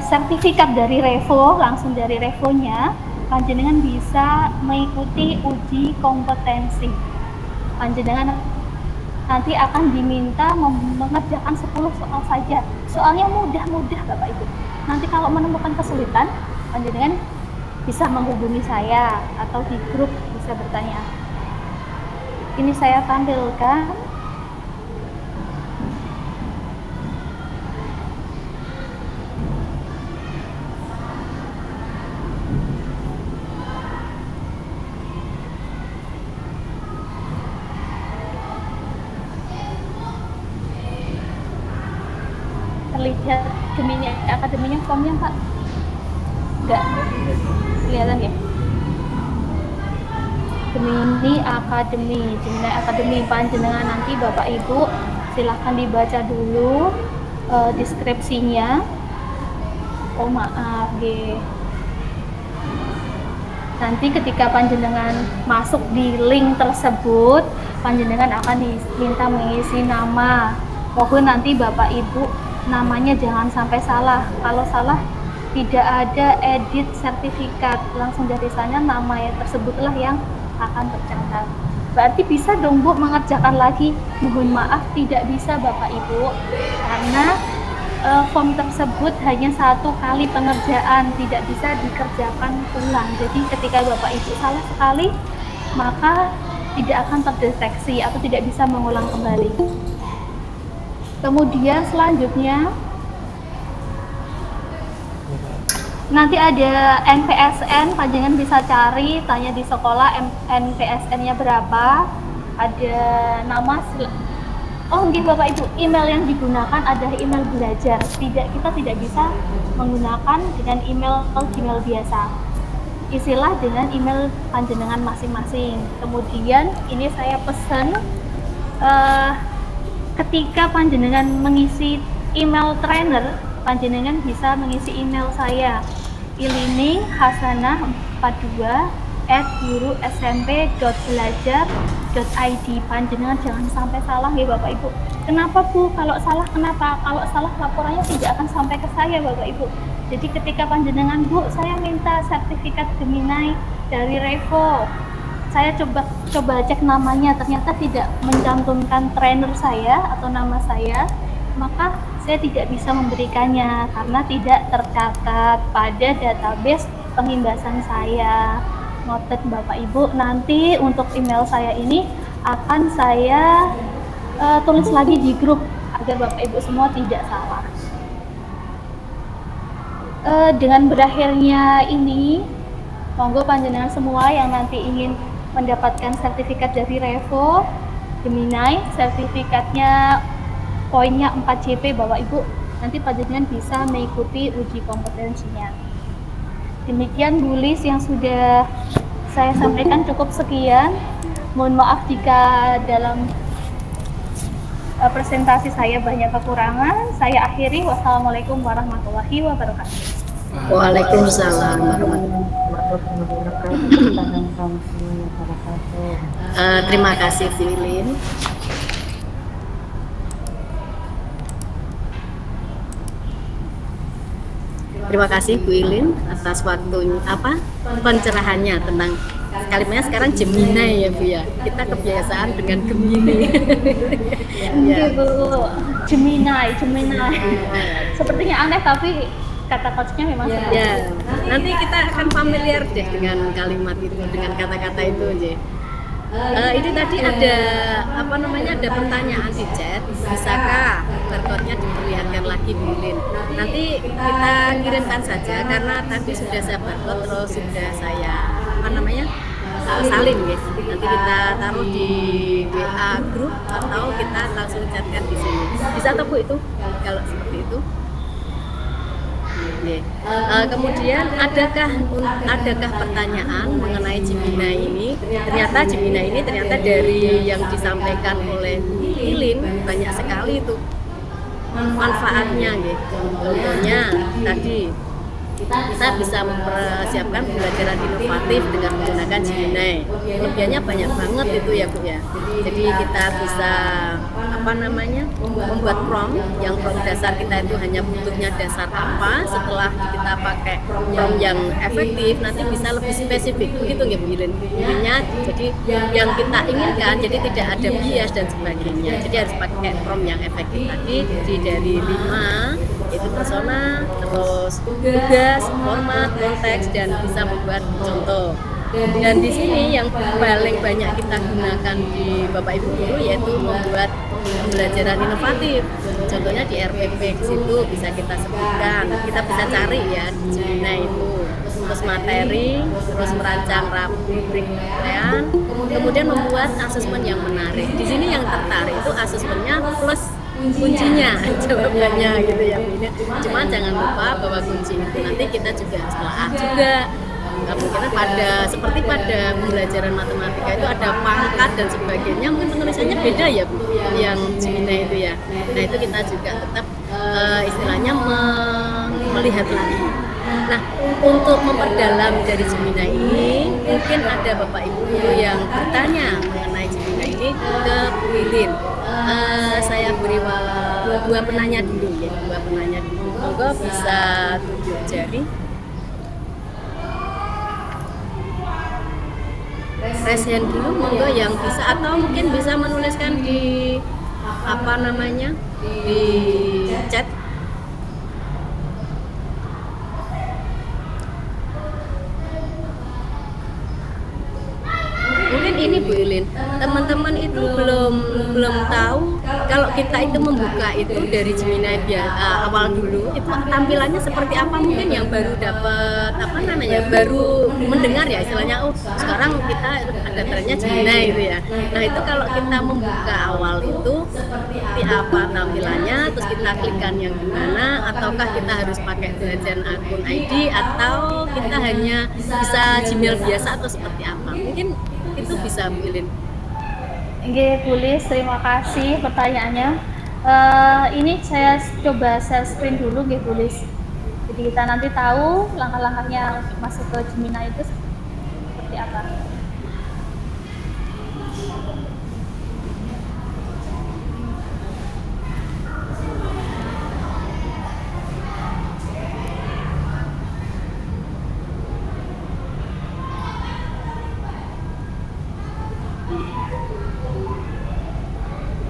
sertifikat dari Revo, langsung dari Revonya, panjenengan bisa mengikuti uji kompetensi. Panjenengan nanti akan diminta mengerjakan 10 soal saja. Soalnya mudah-mudah Bapak Ibu. Nanti kalau menemukan kesulitan, panjenengan bisa menghubungi saya atau di grup bisa bertanya. Ini saya tampilkan. Terlihat akademinya formnya Pak? Enggak kelihatan ya? Gemini Academy panjenengan nanti Bapak Ibu silahkan dibaca dulu deskripsinya. Oh maaf nanti ketika panjenengan masuk di link tersebut, panjenengan akan diminta mengisi nama. Mohon nanti Bapak Ibu namanya jangan sampai salah. Kalau salah tidak ada edit sertifikat, langsung dari sana nama yang tersebutlah yang akan tercatat. Berarti bisa dong Bu mengerjakan lagi? Mohon maaf tidak bisa Bapak Ibu, karena form tersebut hanya 1 kali pengerjaan, tidak bisa dikerjakan ulang. Jadi ketika Bapak Ibu salah sekali, maka tidak akan terdeteksi atau tidak bisa mengulang kembali. Kemudian selanjutnya nanti ada NPSN, panjenengan bisa cari, tanya di sekolah NPSN-nya berapa, ada nama. Oh mungkin Bapak Ibu, email yang digunakan adalah email belajar. Kita tidak bisa menggunakan dengan email Gmail biasa. Isilah dengan email panjenengan masing-masing. Kemudian ini saya pesan ketika panjenengan mengisi email trainer, panjenengan bisa mengisi email saya ilining.hasanah42@gurusmp.belajar.id. Panjenengan jangan sampai salah ya Bapak Ibu. Kenapa Bu? Kalau salah kenapa? Kalau salah laporannya tidak akan sampai ke saya Bapak Ibu. Jadi ketika panjenengan, Bu, saya minta sertifikat Gemini dari Revo. Saya coba cek namanya, ternyata tidak mencantumkan trainer saya atau nama saya, maka saya tidak bisa memberikannya karena tidak tercatat pada database pengimbasan saya. Noted Bapak Ibu, nanti untuk email saya ini akan saya tulis lagi di grup agar Bapak Ibu semua tidak salah. Dengan berakhirnya ini, monggo panjenengan semua yang nanti ingin mendapatkan sertifikat dari Revo Gemini, sertifikatnya poinnya 4 JP Bapak Ibu, nanti panjenengan bisa mengikuti uji kompetensinya. Demikian Bu Lis yang sudah saya sampaikan, cukup sekian. Mohon maaf jika dalam presentasi saya banyak kekurangan. Saya akhiri. Wassalamualaikum warahmatullahi wabarakatuh. Waalaikumsalam warahmatullahi wabarakatuh. Terima kasih Bu Ilin. Terima kasih Bu Ilin atas waktunya, pencerahannya tentang kalimatnya sekarang Gemini ya Bu ya. Kita kebiasaan dengan Gemini. Iya Bu, Gemini. Sepertinya aneh tapi kata coachnya memang ya. Nanti kita akan familiar deh dengan kalimat itu, dengan kata-kata itu aja. Ini tadi ada ada pertanyaan di chat, bisakah barcode-nya diperlihatkan lagi Bu Ilin? Nanti kita kirimkan saja karena tadi sudah saya barcode, terus sudah saya salin guys. Nanti kita taruh di WA grup atau kita langsung chatkan di sini. Bisa atau Bu itu kalau seperti itu? Kemudian adakah pertanyaan mengenai Gemini ini? Ternyata Gemini ini dari yang disampaikan oleh Ilin banyak sekali itu manfaatnya gitu. Contohnya tadi kita bisa mempersiapkan pembelajaran inovatif dengan menggunakan Gemini. Kelebihannya banyak banget itu ya Bu ya. Jadi kita bisa membuat prompt yang prompt dasar kita itu hanya butuhnya dasar apa, setelah kita pakai prompt yang efektif nanti bisa lebih spesifik begitu ya Bu Ilin. Intinya jadi yang kita inginkan, jadi tidak ada bias dan sebagainya. Jadi harus pakai prompt yang efektif tadi. Jadi dari 5 itu persona, terus tugas, format, konteks, dan bisa membuat contoh. Dan di sini yang paling banyak kita gunakan di Bapak Ibu guru yaitu membuat pembelajaran inovatif. Contohnya di RPP di situ bisa kita sebutkan, kita bisa cari ya di Gemini itu, terus materi, terus merancang rubrik penilaian, kemudian membuat asesmen yang menarik. Di sini yang tertarik itu asesmennya plus kuncinya, jawabannya gitu ya Bu. Cuman jangan lupa bahwa kunci itu nanti kita juga harus telaah juga. Mungkin seperti pada pembelajaran matematika itu ada pangkat dan sebagainya, mungkin penulisannya beda ya Bu, yang Gemini itu ya. Nah itu kita juga tetap istilahnya melihat lagi. Nah untuk memperdalam dari Gemini ini, mungkin ada Bapak Ibu yang bertanya mengenai Gemini ini ke Bu Ilin. Saya beri dua penanya dulu. Monggo bisa tunjuk jari. Raise hand dulu monggo yang bisa, atau mungkin bisa menuliskan di di chat. ini Bu Ilin, teman-teman itu belum tahu kalau kita itu membuka itu dari Gemini awal dulu itu tampilannya seperti apa, mungkin yang baru dapat baru mendengar ya istilahnya, oh sekarang kita ada trennya Gemini itu ya. Nah itu kalau kita membuka awal itu seperti apa tampilannya, terus kita klikkan yang gimana, ataukah kita harus pakai belajar akun ID atau kita hanya bisa Gmail biasa atau seperti apa, mungkin itu bisa Bu Ilin. Oke, Bu Lis, terima kasih pertanyaannya. Ini saya coba share screen dulu nggih Bu Lis. Jadi kita nanti tahu langkah-langkahnya untuk masuk ke Gemini itu seperti apa.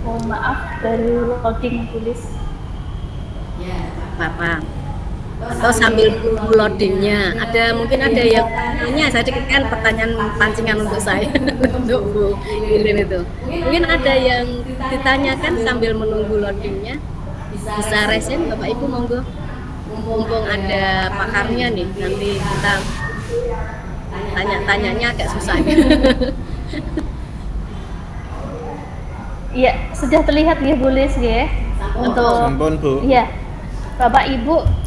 Mohon maaf dari loading tulis. Ya, Bapak. Atau sambil tunggu loadingnya, mungkin ada yang tanya, saya kan pertanyaan pancingan untuk saya untuk Bu Ilin itu. Mungkin ada yang ditanyakan sambil menunggu loadingnya, bisa resen Bapak Ibu monggo. Mumpung ada pakarnya nih, nanti kita tanya-tanyanya agak susah. Iya, sudah terlihat ya Bu Lis ya. Untuk Ampun, Bu. Iya. Bapak Ibu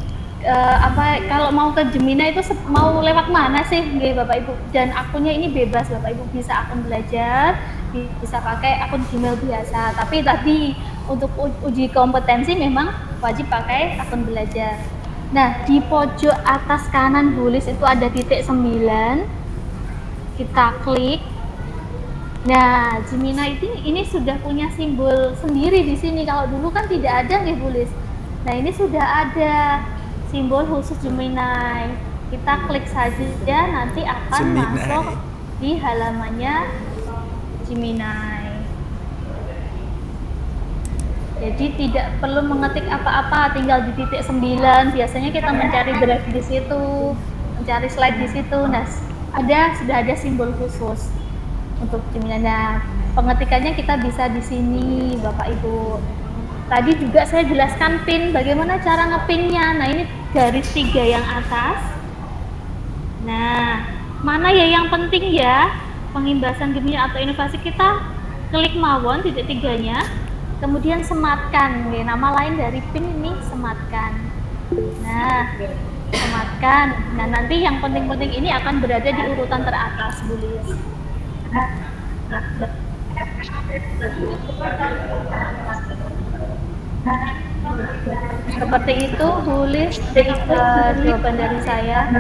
kalau mau ke Gemini itu mau lewat mana sih nggih Bapak Ibu? Dan akunnya ini bebas Bapak Ibu, bisa akun belajar, bisa pakai akun Gmail biasa. Tapi tadi untuk uji kompetensi memang wajib pakai akun belajar. Nah, di pojok atas kanan Bu Lis itu ada titik 9. Kita klik. Nah, Gemini ini sudah punya simbol sendiri di sini. Kalau dulu kan tidak ada nih Bu Lis. Nah, ini sudah ada simbol khusus Gemini. Kita klik saja, nanti akan masuk di halamannya Gemini. Jadi tidak perlu mengetik apa-apa, tinggal di titik 9. Biasanya kita mencari graf di situ, mencari slide di situ. Nah, sudah ada simbol khusus untuk Gemini. Nah, pengetikannya kita bisa di sini Bapak Ibu. Tadi juga saya jelaskan pin, bagaimana cara ngepinnya. Nah, ini garis 3 yang atas. Nah, mana ya yang penting ya, pengimbasan Gemini atau inovasi, kita klik mawon titik 3-nya, kemudian sematkan. Nama lain dari pin ini sematkan. Nah, sematkan. Nah, nanti yang penting-penting ini akan berada di urutan teratas Bu Lis. Seperti itu Bu Lis, jawaban dari saya.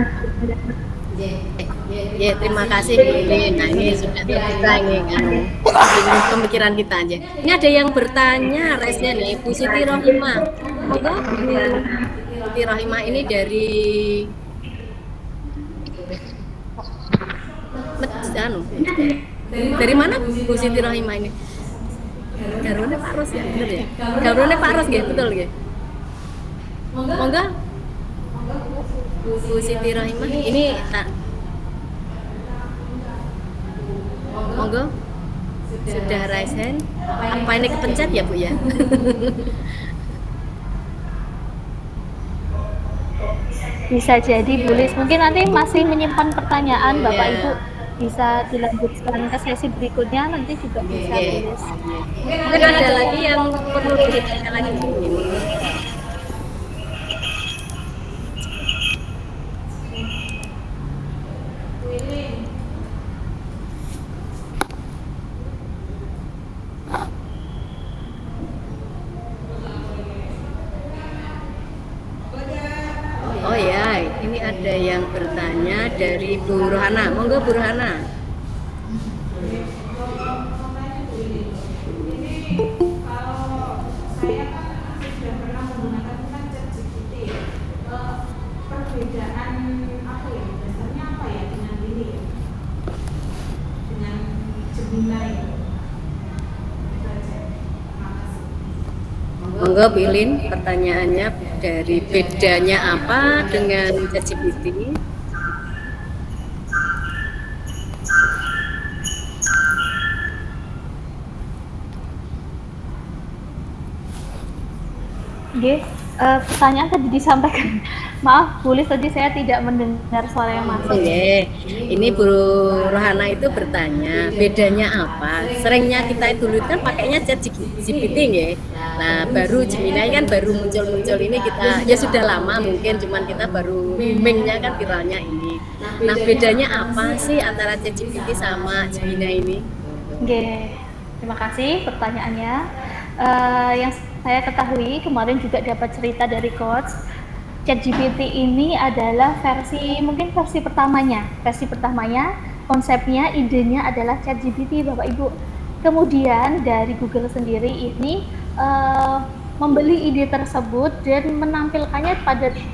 Ya, terima kasih Bu Ilin. Nah, ini sudah terbuka ini kan pemikiran kita aja. Ini ada yang bertanya resnya nih, Bu Siti Rohimah. Monggo Bu Siti Rohimah ini dari mana Bu Siti Rohimah ini? Garone Pak Ros ya, bener ya? Garone Pak Ros nggih, betul nggih. Monggo Bu Siti Rohimah ini monggo sudah raise hand. Apa ini kepencet ya Bu ya? Bisa jadi Bu Lis, mungkin nanti masih menyimpan pertanyaan Bapak Ibu, bisa dilanjutkan ke sesi berikutnya, nanti juga bisa Bu Lis. Mungkin ada lagi yang perlu ditanya lagi. Oh ya, ini ada yang bertanya dari Bu Rohana. Monggo Bu Rohana. Monggo Bu Ilin, pertanyaannya dari bedanya apa dengan ChatGPT? Nggih, pertanyaan tadi disampaikan. Maaf, boleh tadi saya tidak mendengar suara yang masuk. Oke, ini Bu Rohana itu bertanya, bedanya apa? Seringnya kita dulu kan pakainya ChatGPT nggih. Nah, baru Gemini kan baru muncul-muncul ini kita ya sudah lama mungkin cuman kita baru boomingnya kan viralnya ini. Nah, bedanya apa sih antara ChatGPT sama Gemini ini? Oke, terima kasih pertanyaannya. Yang saya ketahui kemarin juga dapat cerita dari coach, ChatGPT ini adalah mungkin versi pertamanya. Versi pertamanya, konsepnya, idenya adalah ChatGPT, Bapak Ibu. Kemudian dari Google sendiri ini membeli ide tersebut dan menampilkannya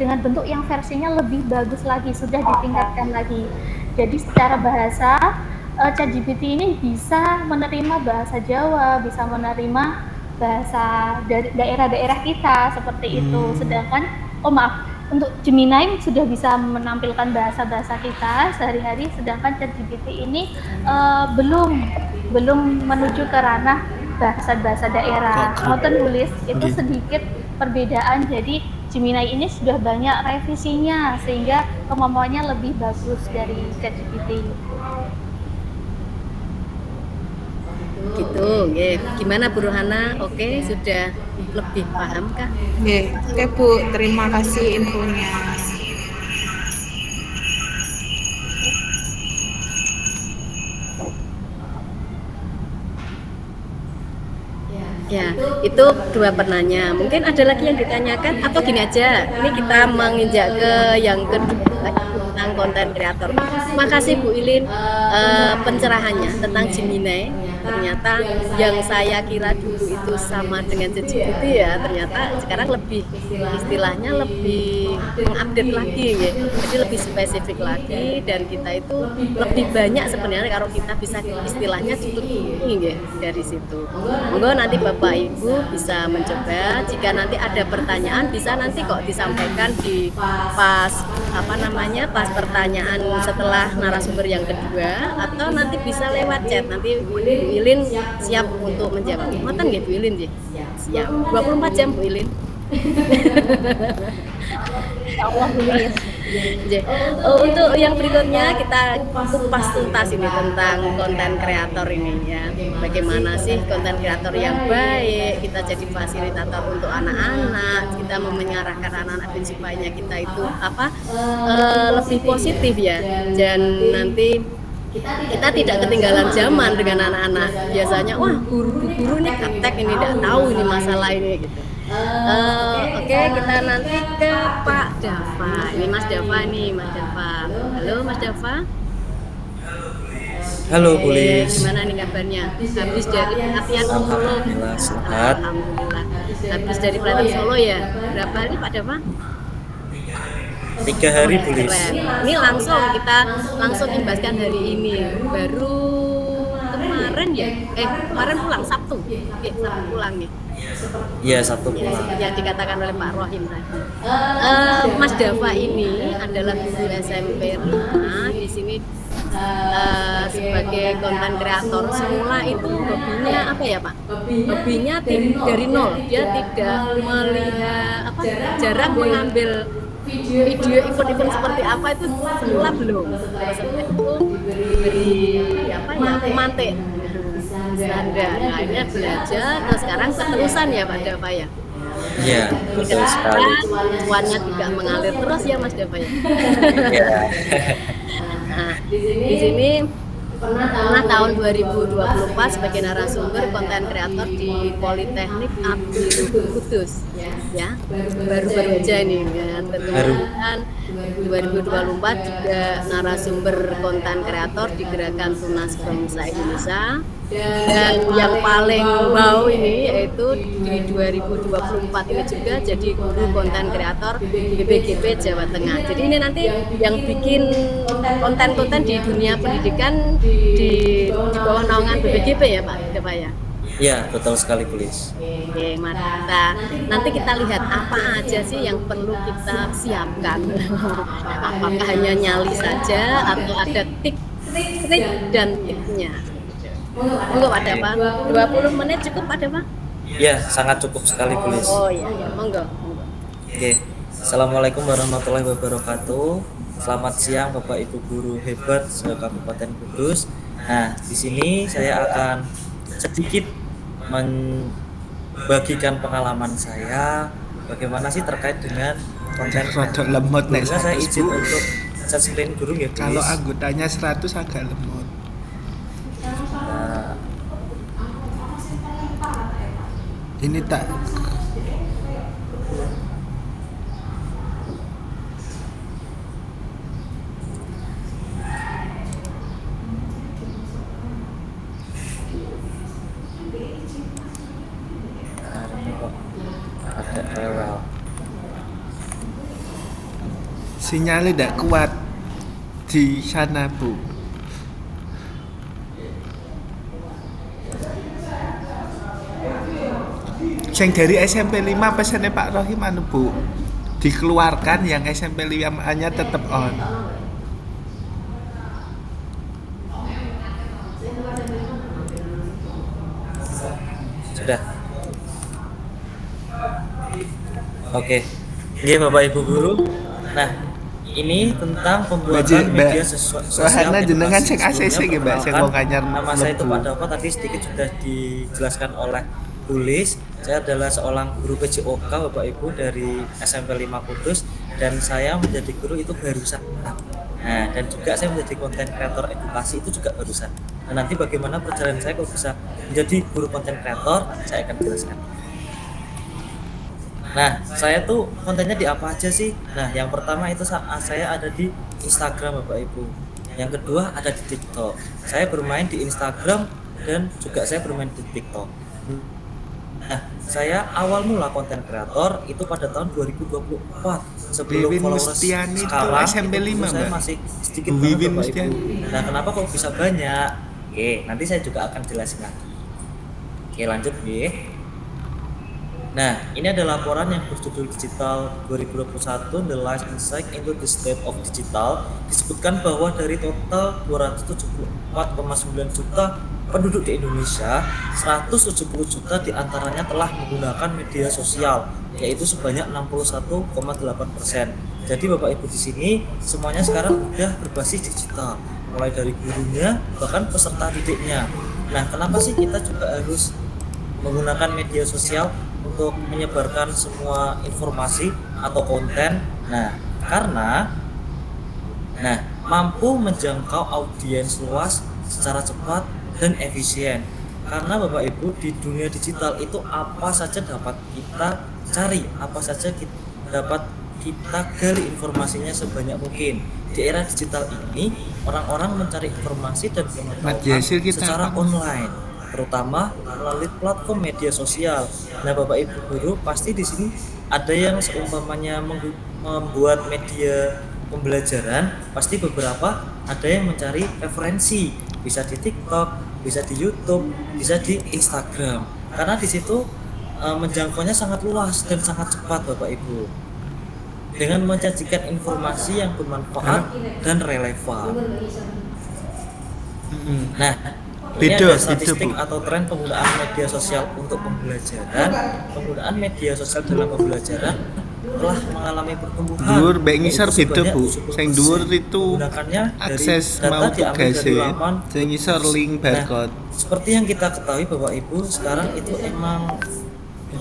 dengan bentuk yang versinya lebih bagus lagi, sudah ditingkatkan lagi. Jadi secara bahasa, ChatGPT ini bisa menerima bahasa Jawa, bisa menerima bahasa daerah-daerah kita seperti itu. Sedangkan untuk Gemini sudah bisa menampilkan bahasa-bahasa kita sehari-hari, sedangkan ChatGPT ini belum menuju ke ranah bahasa-bahasa daerah. Ngoten tulis itu sedikit perbedaan. Jadi Gemini ini sudah banyak revisinya sehingga kemampuannya lebih bagus dari ChatGPT. Gitu, nggih. Gimana Bu Rohana? Oke, sudah lebih paham kah? Nggih, oke Bu, terima kasih infonya. Ya, itu dua penanya. Mungkin ada lagi yang ditanyakan atau gini aja. Ini kita menginjak ke yang kedua tentang konten kreator. Makasih Bu Ilin pencerahannya tentang Gemini. Ternyata yang saya kira dulu itu sama dengan ChatGPT ya, ternyata sekarang lebih istilahnya lebih mengupdate lagi ya. Jadi lebih spesifik lagi dan kita itu lebih banyak sebenarnya kalau kita bisa istilahnya tutup ya dari situ. Monggo nanti Bapak Ibu bisa mencoba, jika nanti ada pertanyaan bisa nanti kok disampaikan di pas pas pertanyaan setelah narasumber yang kedua, atau nanti bisa lewat chat. Nanti Bu Ilin siap untuk menjawab. Ngoten nggih Bu Ilin nggih? Siap. 24 jam Bu Ilin. Allah boleh. Untuk yang berikutnya kita kupas tuntas ini tentang konten kreator ini ya. Bagaimana sih konten kreator yang baik? Kita jadi fasilitator untuk anak-anak. Kita mau mengarahkan anak-anak dan supaya kita itu lebih positif ya. Dan nanti kita tidak ketinggalan zaman dengan anak-anak. Biasanya wah guru-guru ini gaptek ini tidak tahu ini masalah ini gitu. Oke, kita nanti ke Pak Dava. Ini Mas Dava nih, Mas Dava. Halo Mas Dava. Halo Bulis. Gimana nih kabarnya? Habis dari pelatihan Solo. Alhamdulillah sehat. Alhamdulillah. Habis dari pelatihan Solo ya. Berapa hari Pak Dava? 3 hari Bulis. Ini kita langsung imbaskan hari ini. Baru kemarin ya. Kemarin pulang Sabtu. Sabtu pulang nih. Iya, Sabtu pulang. Yang dikatakan oleh Pak Rohim tadi. Mas Dava ini adalah guru SMP di sini sebagai konten kreator. Semula itu hobinya apa ya Pak? Hobinya dari nol. Dia tidak melihat jarang mengambil video event seperti apa itu semula belum. Setelah itu diberi pemantik standar. Akhirnya belajar, terus sekarang keterusan ya Pak Dava ya? Iya, betul sekali. Uangnya juga mengalir terus ya Mas Dava ya? Iya. Nah, di sini pernah tahun 2024 sebagai narasumber konten kreator di Politeknik Abdi Kudus ya, baru-baru aja nih ya. Kemudian 2024 juga narasumber konten kreator di Gerakan Tunas Bangsa Indonesia. Dan yang paling wow ini yaitu di 2024 ini juga jadi guru konten kreator BPGP Jawa Tengah. Jadi ini nanti yang bikin konten-konten di dunia pendidikan di bawah naungan BPGP ya Pak Dava ya? Iya, betul sekali Bulis. Oke, mari nanti kita lihat apa aja sih yang perlu kita siapkan. Apakah hanya nyali saja atau ada trik dan tipsnya? Monggo Pak Dava, 20 menit cukup Pak Dava? Ya, sangat cukup sekali, Bu Lis. Oh iya, ya, monggo. Monggo. Oke. Assalamualaikum warahmatullahi wabarakatuh. Selamat siang Bapak Ibu guru hebat se-Kabupaten Kudus. Nah, di sini saya akan sedikit membagikan pengalaman saya bagaimana sih terkait dengan konten. Rada lemot nek Sebelumnya saya 100, izin Bu. untuk screen guru ya, Bu Kalau Lis. anggotanya 100 agak lemot. Nah, Ini tak ini kok ada rewel. sinyalnya tidak kuat di sana, Bu. Yang dari SMP 5 pesannya Pak Rohim anu, Bu. Dikeluarkan, yang SMP 5-nya tetap on. Sudah. Oke. Iya Bapak Ibu guru. Nah, ini tentang pembuatan media sosial. Soalnya jenengan edukasi. sing ACC nggih, Mbak, sing Sebelumnya wong anyar nama saya itu mlebu. Pak Doko, tadi sedikit sudah dijelaskan oleh Bu Lis. Saya adalah seorang guru PJOK Bapak Ibu dari SMP 5 Kudus, dan saya menjadi guru itu barusan. Nah, dan juga saya menjadi konten kreator edukasi itu juga barusan. Nah, nanti bagaimana perjalanan saya kok bisa menjadi guru konten kreator, saya akan jelaskan. Nah, saya tuh kontennya di apa aja sih? Nah, yang pertama itu saya ada di Instagram Bapak Ibu. Yang kedua ada di TikTok. Saya bermain di Instagram dan juga saya bermain di TikTok. Nah, saya awal mula konten kreator itu pada tahun 2024. Sebelum Wiwin followers Mustiani itu sekarang SMP itu 5, saya Mbak. masih sedikit Wiwin banget Bapak Ibu. Mustiani. Nah, kenapa kok bisa banyak? Oke, nanti saya juga akan jelasin lagi. Oke, lanjut ya. Nah, ini ada laporan yang berjudul Digital 2021 The Last Insight into the State of Digital. Disebutkan bahwa dari total 274,9 juta penduduk di Indonesia, 170 juta diantaranya telah menggunakan media sosial, yaitu sebanyak 61,8%. Jadi Bapak Ibu di sini semuanya sekarang sudah berbasis digital, mulai dari gurunya bahkan peserta didiknya. Nah, kenapa sih kita juga harus menggunakan media sosial untuk menyebarkan semua informasi atau konten? Nah, karena mampu menjangkau audiens luas secara cepat dan efisien. Karena Bapak Ibu di dunia digital itu apa saja dapat kita cari, apa saja dapat kita gali informasinya sebanyak mungkin. Di era digital ini, orang-orang mencari informasi dan pengetahuan secara online, terutama melalui platform media sosial. Nah, Bapak Ibu guru pasti di sini ada yang seumpamanya membuat media pembelajaran, pasti beberapa ada yang mencari referensi, bisa di TikTok, bisa di YouTube, bisa di Instagram. Karena di situ menjangkaunya sangat luas dan sangat cepat Bapak Ibu, dengan menyajikan informasi yang bermanfaat dan relevan. Nah, ini ada statistik atau tren penggunaan media sosial untuk pembelajaran. Penggunaan media sosial dalam pembelajaran telah mengalami pertumbuhan. Dhuwur mbek ngisor beda, Bu. Sing dhuwur itu akses mau tugas, sing ngisor link barcode. Seperti yang kita ketahui Bapak Ibu, sekarang itu emang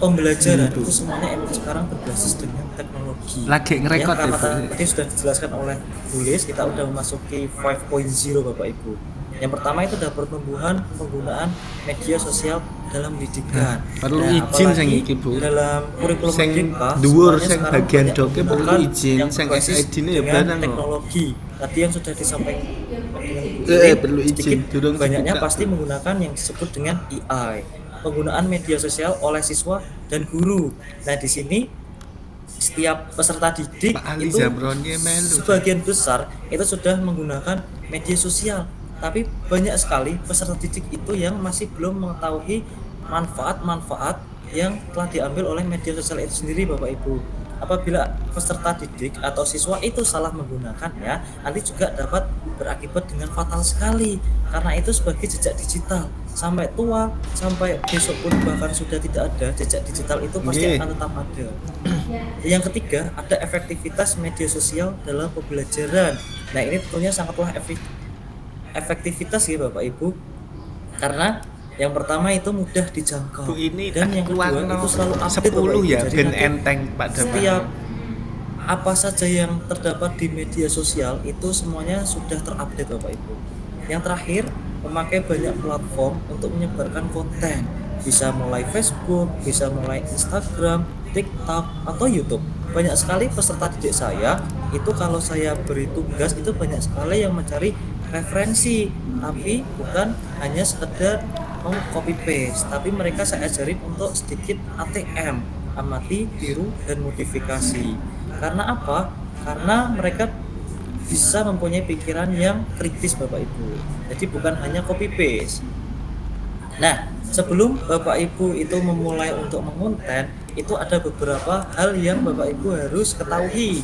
pembelajaran itu semuanya emang sekarang berbasis dengan teknologi. Lagi ngerekod ya, ya, Bu. tadi sudah dijelaskan oleh Bu Lis, kita udah memasuki 5.0 Bapak Ibu. Yang pertama itu ada pertumbuhan penggunaan media sosial dalam pendidikan. Perlu izin sing iki, Bu. Dalam kurikulum Sing merdeka, dhuwur semuanya sing sekarang bagian banyak doke perlu menggunakan izin, yang sing berbasis SID-ne ya dengan barang kok. teknologi. Tadi yang sudah disampaikan dengan perlu izin, sedikit durung banyaknya dibuka. pasti menggunakan yang disebut dengan AI, penggunaan media sosial oleh siswa dan guru. Nah, di sini setiap peserta didik Pak Ali itu Zamroni melu. sebagian besar itu sudah menggunakan media sosial, tapi banyak sekali peserta didik itu yang masih belum mengetahui manfaat-manfaat yang telah diambil oleh media sosial itu sendiri Bapak Ibu. apabila peserta didik atau siswa itu salah menggunakannya, nanti juga dapat berakibat dengan fatal sekali, karena itu sebagai jejak digital sampai tua, sampai besok pun bahkan sudah tidak ada, jejak digital itu pasti Nggih. akan tetap ada. Yang ketiga, ada efektivitas media sosial dalam pembelajaran. Nah, ini tentunya sangatlah efektivitas ya Bapak Ibu, karena yang pertama itu mudah dijangkau, Bu, ini dan yang kedua itu selalu update Bapak 10 Ibu. ya, Jadi ben nanti enteng Pak Daman. setiap apa saja yang terdapat di media sosial itu semuanya sudah terupdate Bapak Ibu. Yang terakhir, memakai banyak platform untuk menyebarkan konten, bisa mulai Facebook, bisa mulai Instagram, TikTok, atau YouTube. Banyak sekali peserta didik saya itu kalau saya beri tugas itu banyak sekali yang mencari referensi, tapi bukan hanya sekedar copy paste, tapi mereka saya ajarin untuk sedikit ATM, amati, tiru, dan modifikasi. Karena apa? Karena mereka bisa mempunyai pikiran yang kritis Bapak Ibu. Jadi bukan hanya copy paste. Nah, sebelum Bapak Ibu itu memulai untuk mengonten, itu ada beberapa hal yang Bapak Ibu harus ketahui.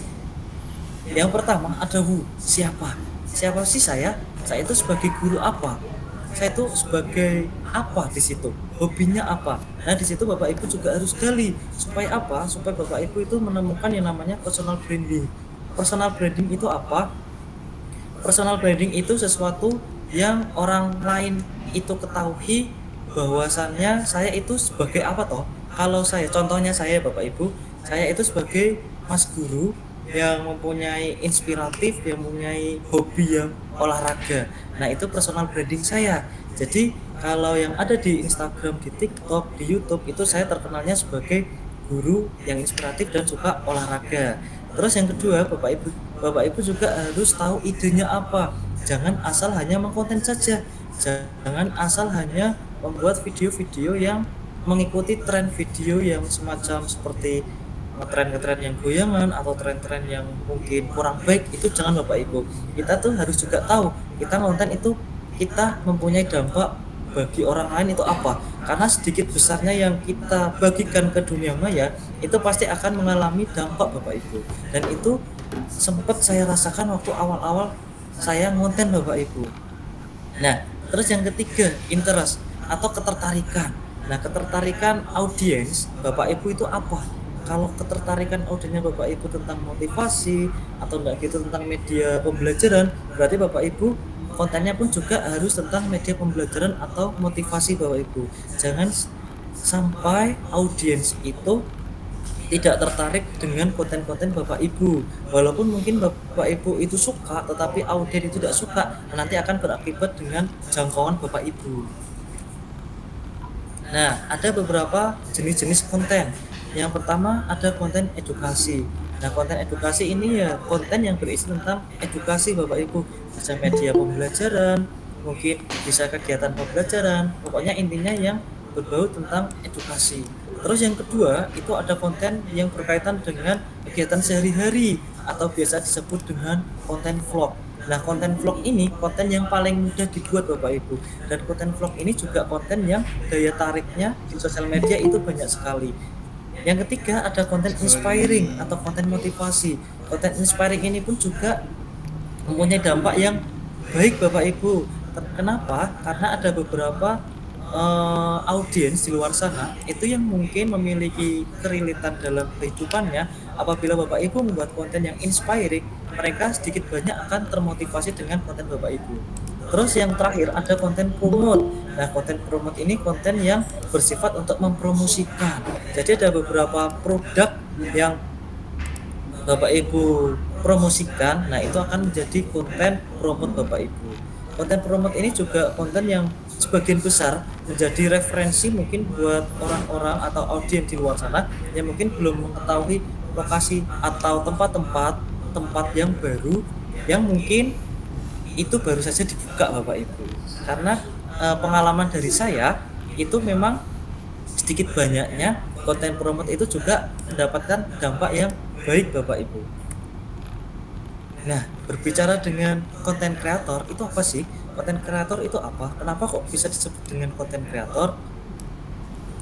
Yang pertama ada siapa? Siapa sih saya? Saya itu sebagai guru apa? Saya itu sebagai apa di situ? Hobinya apa? Nah, di situ Bapak Ibu juga harus gali. Supaya apa? Supaya Bapak Ibu itu menemukan yang namanya personal branding. Personal branding itu apa? Personal branding itu sesuatu yang orang lain itu ketahui bahwasannya saya itu sebagai apa toh? Kalau saya, contohnya saya Bapak Ibu, saya itu sebagai Mas Guru yang mempunyai inspiratif, yang mempunyai hobi yang olahraga. Nah, itu personal branding saya. Jadi kalau yang ada di Instagram, di TikTok, di YouTube itu saya terkenalnya sebagai guru yang inspiratif dan suka olahraga. Terus yang kedua, Bapak Ibu juga harus tahu idenya apa. Jangan asal hanya mengkonten saja. Jangan asal hanya membuat video-video yang mengikuti tren video yang semacam seperti ngetren yang goyangan atau tren-tren yang mungkin kurang baik. Itu jangan Bapak Ibu. Kita tuh harus juga tahu kita konten itu kita mempunyai dampak bagi orang lain itu apa, karena sedikit besarnya yang kita bagikan ke dunia maya itu pasti akan mengalami dampak Bapak Ibu, dan itu sempat saya rasakan waktu awal-awal saya ngonten Bapak Ibu. Nah, terus yang ketiga, interest atau ketertarikan. Nah, ketertarikan audiens Bapak Ibu itu apa? Kalau ketertarikan audiensnya Bapak Ibu tentang motivasi atau enggak gitu tentang media pembelajaran, berarti Bapak Ibu kontennya pun juga harus tentang media pembelajaran atau motivasi Bapak Ibu. Jangan sampai audiens itu tidak tertarik dengan konten-konten Bapak Ibu. Walaupun mungkin Bapak Ibu itu suka, tetapi audiens itu tidak suka, nanti akan berakibat dengan jangkauan Bapak Ibu. Nah, ada beberapa jenis-jenis konten. Yang pertama ada konten edukasi. Nah, konten edukasi ini ya konten yang berisi tentang edukasi Bapak Ibu, bisa media pembelajaran, mungkin bisa kegiatan pembelajaran, pokoknya intinya yang berbau tentang edukasi. Terus yang kedua itu ada konten yang berkaitan dengan kegiatan sehari-hari atau biasa disebut dengan konten vlog. Nah, konten vlog ini konten yang paling mudah dibuat Bapak Ibu, dan konten vlog ini juga konten yang daya tariknya di sosial media itu banyak sekali. Yang ketiga ada konten inspiring atau konten motivasi. Konten inspiring ini pun juga mempunyai dampak yang baik Bapak Ibu. Kenapa? Karena ada beberapa audiens di luar sana itu yang mungkin memiliki kerilitan dalam kehidupannya. Apabila Bapak Ibu membuat konten yang inspiring, mereka sedikit banyak akan termotivasi dengan konten Bapak Ibu. Terus yang terakhir ada konten promote. Nah, konten promote ini konten yang bersifat untuk mempromosikan. Jadi ada beberapa produk yang Bapak Ibu promosikan, nah itu akan menjadi konten promote Bapak Ibu. Konten promote ini juga konten yang sebagian besar menjadi referensi mungkin buat orang-orang atau audiens di luar sana yang mungkin belum mengetahui lokasi atau tempat yang baru yang mungkin itu baru saja dibuka Bapak Ibu. Karena pengalaman dari saya itu memang sedikit banyaknya konten promote itu juga mendapatkan dampak yang baik Bapak Ibu. Nah, berbicara dengan konten kreator itu apa sih? Konten kreator itu apa? Kenapa kok bisa disebut dengan konten kreator?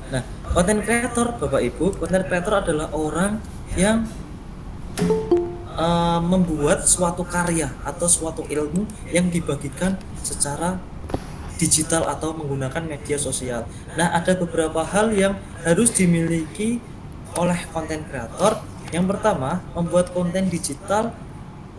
Nah, konten kreator Bapak Ibu, konten kreator adalah orang yang membuat suatu karya atau suatu ilmu yang dibagikan secara digital atau menggunakan media sosial. Nah, ada beberapa hal yang harus dimiliki oleh konten kreator. Yang pertama, membuat konten digital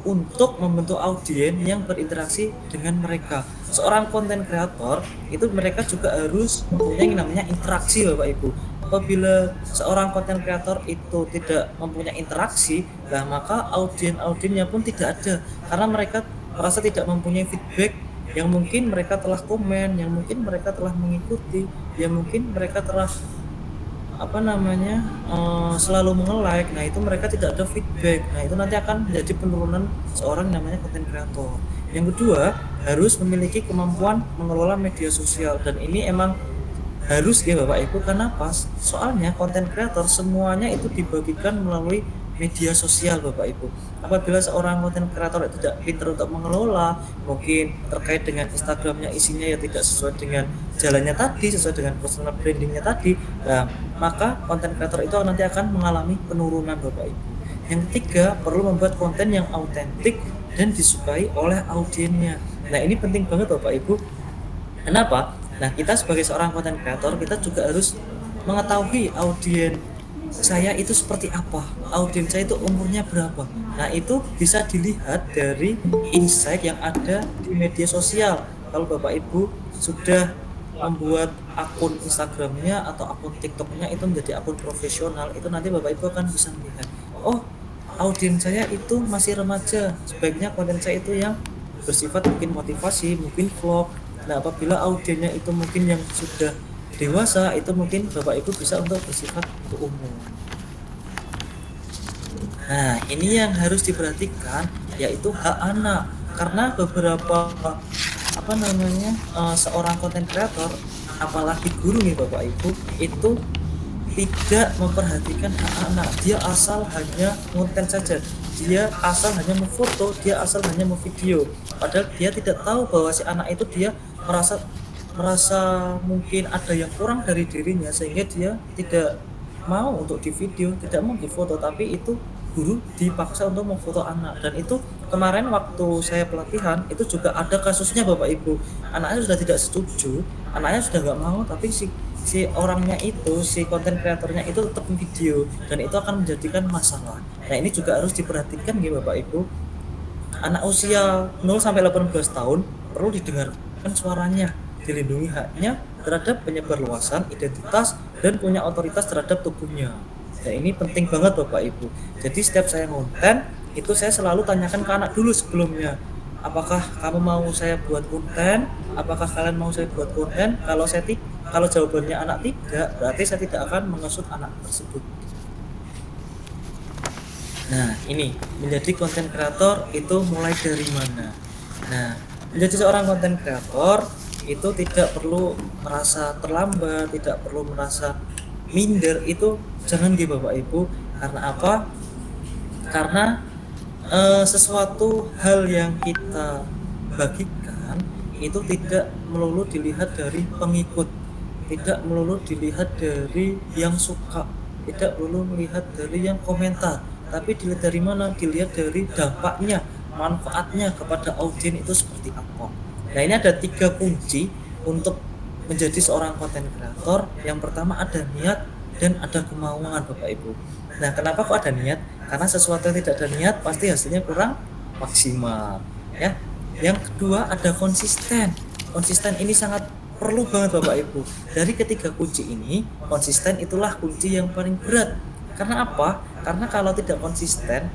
untuk membentuk audiens yang berinteraksi dengan mereka. Seorang konten kreator itu mereka juga harus mempunyai yang namanya interaksi, Bapak Ibu. Apabila seorang konten kreator itu tidak mempunyai interaksi, nah maka audiensnya pun tidak ada, karena mereka merasa tidak mempunyai feedback yang mungkin mereka telah komen, yang mungkin mereka telah mengikuti, yang mungkin mereka telah selalu menge-like. Nah, itu mereka tidak ada feedback. Nah, itu nanti akan menjadi penurunan seorang namanya konten kreator. Yang kedua, harus memiliki kemampuan mengelola media sosial, dan ini emang harus ya Bapak Ibu. Kenapa? Soalnya konten kreator semuanya itu dibagikan melalui media sosial, Bapak Ibu. Apabila seorang konten kreator tidak pintar untuk mengelola, mungkin terkait dengan Instagramnya isinya ya tidak sesuai dengan jalannya tadi, sesuai dengan personal brandingnya tadi, nah, maka konten kreator itu nanti akan mengalami penurunan, Bapak Ibu. Yang ketiga, perlu membuat konten yang autentik dan disukai oleh audiensnya. Nah, ini penting banget Bapak Ibu. Kenapa? Nah, kita sebagai seorang konten kreator, kita juga harus mengetahui audiens saya itu seperti apa, audiens saya itu umurnya berapa. Nah, itu bisa dilihat dari insight yang ada di media sosial. Kalau Bapak Ibu sudah membuat akun Instagramnya atau akun TikToknya itu menjadi akun profesional, itu nanti Bapak Ibu akan bisa melihat, oh, audiens saya itu masih remaja, sebaiknya konten saya itu yang bersifat mungkin motivasi, mungkin vlog. Nah, apabila audiensnya itu mungkin yang sudah dewasa, itu mungkin Bapak Ibu bisa untuk bersifat untuk umum. Nah, ini yang harus diperhatikan, yaitu hak anak. Karena beberapa seorang konten kreator, apalagi guru nih Bapak Ibu, itu tidak memperhatikan hak anak. Dia asal hanya konten saja, dia asal hanya memfoto, dia asal hanya memvideo, padahal dia tidak tahu bahwa si anak itu dia merasa mungkin ada yang kurang dari dirinya, sehingga dia tidak mau untuk di video, tidak mau di foto, tapi itu guru dipaksa untuk memfoto anak. Dan itu kemarin waktu saya pelatihan itu juga ada kasusnya Bapak Ibu, anaknya sudah tidak setuju, anaknya sudah nggak mau, tapi si orangnya itu, si konten kreatornya itu tetap video, dan itu akan menjadikan masalah. Nah, ini juga harus diperhatikan ya Bapak Ibu. Anak usia 0-18 tahun perlu didengarkan suaranya, dilindungi haknya terhadap penyebarluasan identitas dan punya otoritas terhadap tubuhnya. Nah, ini penting banget Bapak Ibu. Jadi setiap saya konten itu saya selalu tanyakan ke anak dulu sebelumnya, apakah kamu mau saya buat konten, apakah kalian mau saya buat konten. Kalau jawabannya anak tidak, berarti saya tidak akan mengesut anak tersebut. Nah, ini menjadi konten kreator itu mulai dari mana? Nah, menjadi seorang konten kreator itu tidak perlu merasa terlambat, tidak perlu merasa minder, itu jangan gitu Bapak Ibu. Karena apa? Karena sesuatu hal yang kita bagikan itu tidak melulu dilihat dari pengikut, tidak melulu dilihat dari yang suka, tidak melulu melihat dari yang komentar, tapi dilihat dari mana? Dilihat dari dampaknya, manfaatnya kepada audiens itu seperti apa. Nah, ini ada 3 kunci untuk menjadi seorang konten kreator. Yang pertama ada niat dan ada kemauan Bapak Ibu. Nah, kenapa kok ada niat? Karena sesuatu yang tidak ada niat pasti hasilnya kurang maksimal, ya. Yang kedua ada konsisten. Konsisten ini sangat perlu banget Bapak Ibu. Dari ketiga kunci ini, konsisten itulah kunci yang paling berat. Karena apa? Karena kalau tidak konsisten,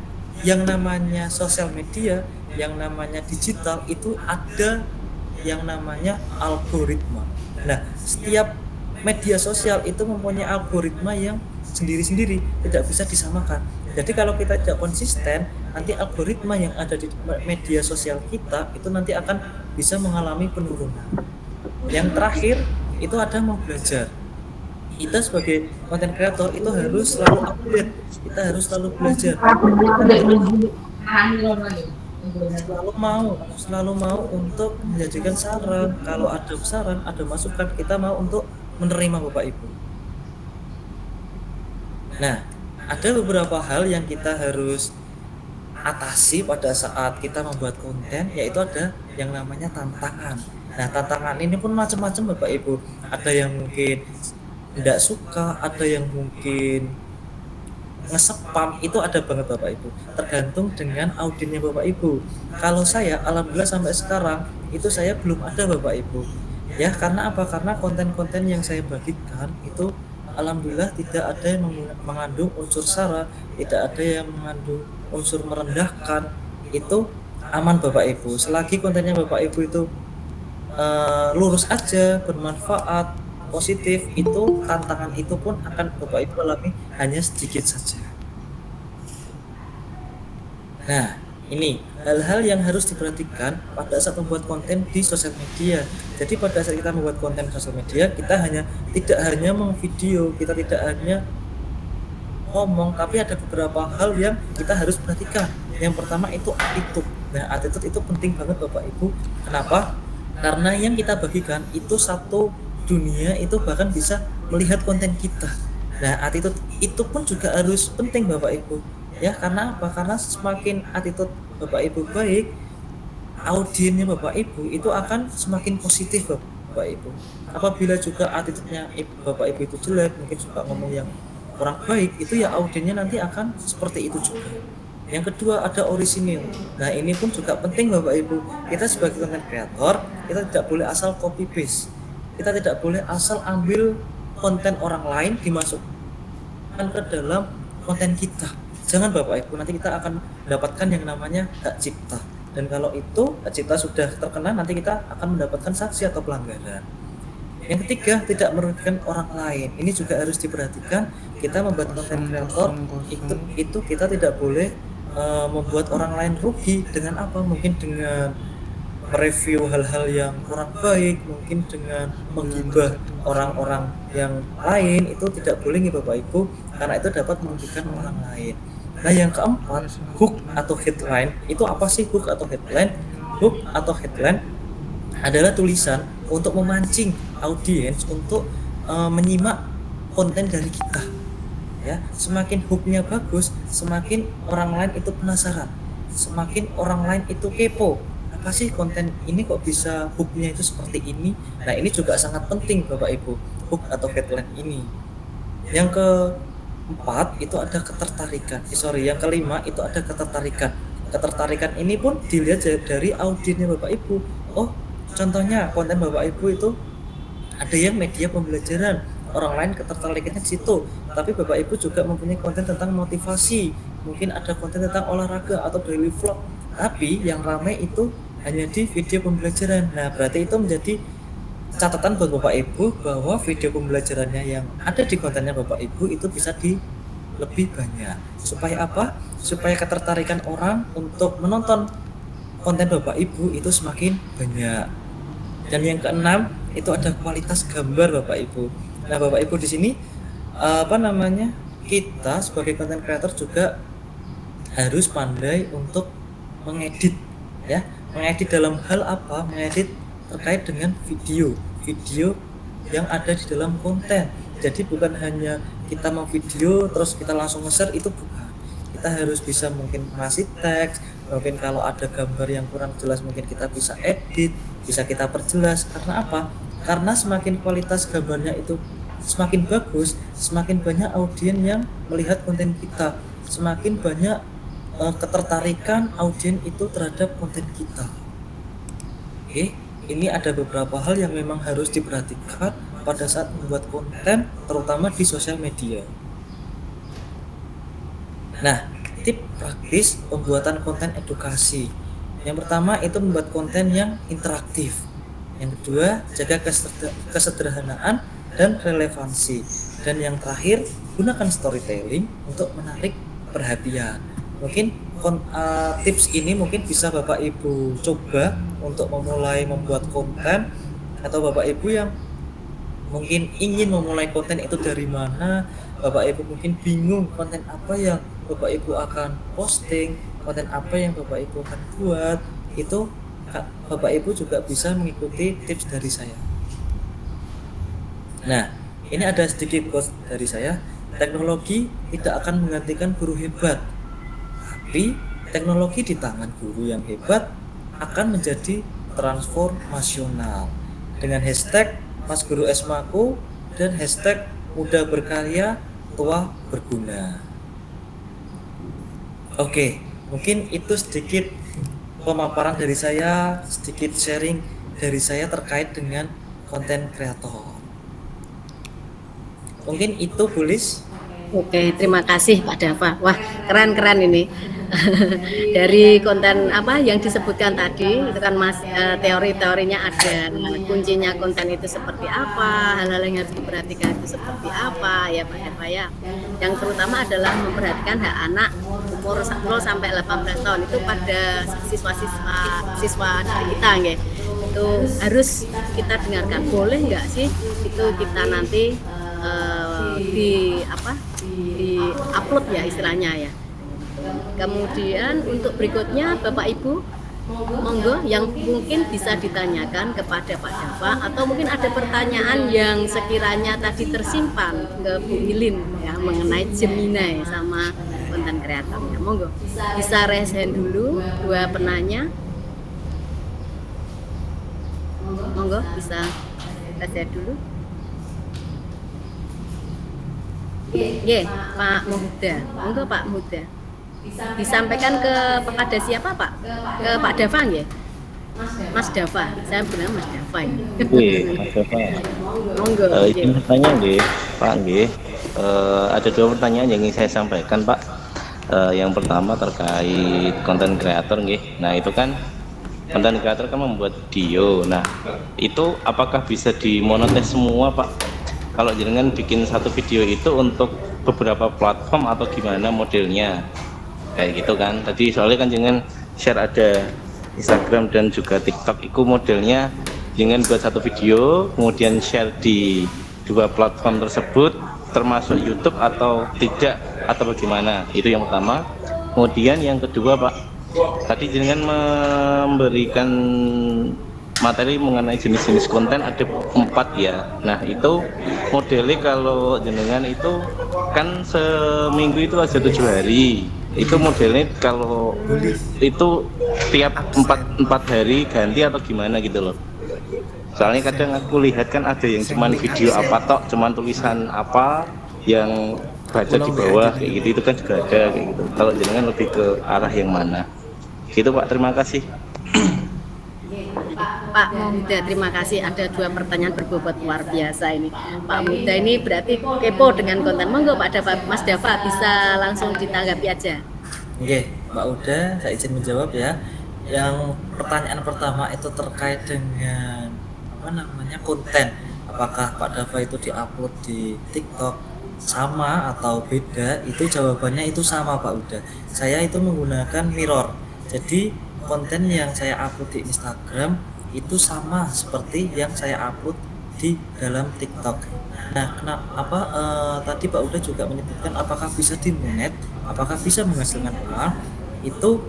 yang namanya sosial media, yang namanya digital itu ada yang namanya algoritma. Nah, setiap media sosial itu mempunyai algoritma yang sendiri-sendiri, tidak bisa disamakan. Jadi kalau kita tidak konsisten, nanti algoritma yang ada di media sosial kita itu nanti akan bisa mengalami penurunan. Yang terakhir itu ada mau belajar. Kita sebagai content creator itu harus selalu update, kita harus selalu belajar, selalu mau untuk menjadikan saran. Kalau ada saran, ada masukan, kita mau untuk menerima Bapak Ibu. Nah, ada beberapa hal yang kita harus atasi pada saat kita membuat konten, yaitu ada yang namanya tantangan. Nah, tantangan ini pun macam-macam Bapak Ibu. Ada yang mungkin tidak suka, ada yang mungkin nge-spam, itu ada banget Bapak Ibu. Tergantung dengan audiennya Bapak Ibu. Kalau saya alhamdulillah sampai sekarang itu saya belum ada Bapak Ibu. Ya, karena apa? Karena konten-konten yang saya bagikan itu alhamdulillah tidak ada yang mengandung unsur sara, tidak ada yang mengandung unsur merendahkan. Itu aman Bapak Ibu. Selagi kontennya Bapak Ibu itu lurus aja, bermanfaat, positif, itu tantangan itu pun akan Bapak Ibu alami hanya sedikit saja. Nah, ini hal-hal yang harus diperhatikan pada saat membuat konten di sosial media. Jadi pada saat kita membuat konten di sosial media, kita tidak hanya memvideo, kita tidak hanya ngomong, tapi ada beberapa hal yang kita harus perhatikan. Yang pertama itu attitude. Nah, attitude itu penting banget Bapak Ibu. Kenapa? Karena yang kita bagikan itu satu dunia itu bahkan bisa melihat konten kita. Nah, attitude itu pun juga harus penting Bapak Ibu. Ya, karena apa? Karena semakin attitude Bapak Ibu baik, audiennya Bapak Ibu itu akan semakin positif Bapak Ibu. Apabila juga attitude-nya Bapak Ibu itu jelek, mungkin suka ngomong yang kurang baik, itu ya audiennya nanti akan seperti itu juga. Yang kedua ada orisinil. Nah, ini pun juga penting Bapak Ibu. Kita sebagai content creator, kita tidak boleh asal copy paste. Kita tidak boleh asal ambil konten orang lain dimasukkan ke dalam konten kita. Jangan Bapak Ibu, nanti kita akan mendapatkan yang namanya hak cipta. Dan kalau itu hak cipta sudah terkena, nanti kita akan mendapatkan sanksi atau pelanggaran. Yang ketiga, tidak merugikan orang lain. Ini juga harus diperhatikan. Kita membuat konten kreator itu kita tidak boleh membuat orang lain rugi. Dengan apa? Mungkin dengan mereview hal-hal yang kurang baik, mungkin dengan menggibah orang-orang yang lain, itu tidak boleh nih Bapak Ibu, karena itu dapat merugikan orang lain. Nah, yang keempat, hook atau headline. Itu apa sih hook atau headline? Hook atau headline adalah tulisan untuk memancing audiens untuk menyimak konten dari kita. Ya, semakin hooknya bagus, semakin orang lain itu penasaran, semakin orang lain itu kepo. Apa sih konten ini kok bisa hooknya itu seperti ini? Nah, ini juga sangat penting Bapak Ibu, hook atau headline ini. Yang keempat itu ada ketertarikan. Yang kelima itu ada ketertarikan. Ketertarikan ini pun dilihat dari audiennya Bapak Ibu. Oh, contohnya konten Bapak Ibu itu ada yang media pembelajaran, orang lain ketertarikannya di situ. Tapi Bapak Ibu juga mempunyai konten tentang motivasi, mungkin ada konten tentang olahraga atau daily vlog. Tapi yang ramai itu hanya di video pembelajaran. Nah, berarti itu menjadi catatan buat Bapak Ibu bahwa video pembelajarannya yang ada di kontennya Bapak Ibu itu bisa lebih banyak. Supaya apa? Supaya ketertarikan orang untuk menonton konten Bapak Ibu itu semakin banyak. Dan yang keenam itu ada kualitas gambar Bapak Ibu. Nah, Bapak Ibu di sini kita sebagai content creator juga harus pandai untuk mengedit, ya. Mengedit dalam hal apa? Mengedit terkait dengan video yang ada di dalam konten. Jadi bukan hanya kita mau video terus kita langsung nge-share, itu bukan. Kita harus bisa mungkin ngasih teks, mungkin kalau ada gambar yang kurang jelas mungkin kita bisa edit, bisa kita perjelas. Karena apa? Karena semakin kualitas gambarnya itu semakin bagus, semakin banyak audiens yang melihat konten kita, semakin banyak ketertarikan audiens itu terhadap konten kita. Oke, ini ada beberapa hal yang memang harus diperhatikan pada saat membuat konten, terutama di sosial media. Nah, tip praktis pembuatan konten edukasi. Yang pertama itu membuat konten yang interaktif. Yang kedua, jaga kesederhanaan dan relevansi. Dan yang terakhir, gunakan storytelling untuk menarik perhatian. Mungkin tips ini mungkin bisa Bapak Ibu coba untuk memulai membuat konten, atau Bapak Ibu yang mungkin ingin memulai konten itu dari mana. Bapak Ibu mungkin bingung konten apa yang Bapak Ibu akan posting, konten apa yang Bapak Ibu akan buat. Itu Bapak Ibu juga bisa mengikuti tips dari saya. Nah, ini ada sedikit quotes dari saya. Teknologi tidak akan menggantikan guru hebat, tapi teknologi di tangan guru yang hebat akan menjadi transformasional dengan hashtag Mas Guru Esmaku dan hashtag Muda Berkarya Tua Berguna. Oke, mungkin itu sedikit pemaparan dari saya, sedikit sharing dari saya terkait dengan konten kreator. Mungkin itu Bulis. Oke, terima kasih Pak Dava. Wah, keren-keren ini. Dari konten apa yang disebutkan tadi itu kan Mas, teori-teorinya ada, kuncinya konten itu seperti apa, hal-hal yang harus diperhatikan itu seperti apa ya Pak Dava ya. Yang terutama adalah memperhatikan hak anak umur 10 sampai 18 tahun itu pada siswa dari kita nggih. Itu harus kita dengarkan. Boleh nggak sih itu kita nanti di upload ya istilahnya ya. Kemudian untuk berikutnya Bapak Ibu monggo yang mungkin bisa ditanyakan kepada Pak Dava atau mungkin ada pertanyaan yang sekiranya tadi tersimpan ke Bu Ilin ya mengenai Gemini sama konten kreatornya. Monggo bisa raise hand dulu dua penanya. Monggo bisa raise hand dulu. Nggih, Pak Muda. Monggo Pak Muda. Disampaikan kepada siapa Pak? Ke Pak Dava nggih? Mas Dava. Saya bilang Mas Dava ini. Nggih, Mas Dava. Monggo. Izin bertanya nggih, Pak nggih. Ada dua pertanyaan yang ingin saya sampaikan, Pak. Yang pertama terkait konten kreator nggih. Nah, itu kan konten kreator kan membuat video. Nah, itu apakah bisa dimonetis semua, Pak? Kalau jenengan bikin satu video itu untuk beberapa platform atau gimana modelnya? Kayak gitu kan. Tadi soalnya kan jenengan share ada Instagram dan juga TikTok, itu modelnya jenengan buat satu video kemudian share di dua platform tersebut termasuk YouTube atau tidak atau bagaimana? Itu yang pertama. Kemudian yang kedua Pak, tadi jenengan memberikan materi mengenai jenis-jenis konten ada 4 ya. Nah itu modelnya kalau jenengan itu kan seminggu itu ada 7 hari. Itu modelnya kalau itu tiap 4 hari ganti atau gimana gitu loh. Soalnya kadang aku lihat kan ada yang cuman video apa tok, cuman tulisan apa yang baca di bawah kayak gitu, itu kan juga ada kayak gitu. Kalau jenengan lebih ke arah yang mana? Gitu Pak, terima kasih. Pak Muda, terima kasih. Ada 2 pertanyaan berbobot luar biasa ini. Pak Muda ini berarti kepo dengan konten. Monggo Pak Dava, Mas Dava bisa langsung ditanggapi aja. Oke, Mbak Uda, saya izin menjawab ya. Yang pertanyaan pertama itu terkait dengan konten. Apakah Pak Dava itu diupload di TikTok sama atau beda? Itu jawabannya itu sama Pak Uda. Saya itu menggunakan mirror. Jadi konten yang saya upload di Instagram itu sama seperti yang saya upload di dalam TikTok. Nah, kenapa tadi Pak Uda juga menyebutkan apakah bisa dimonet, apakah bisa menghasilkan uang? Itu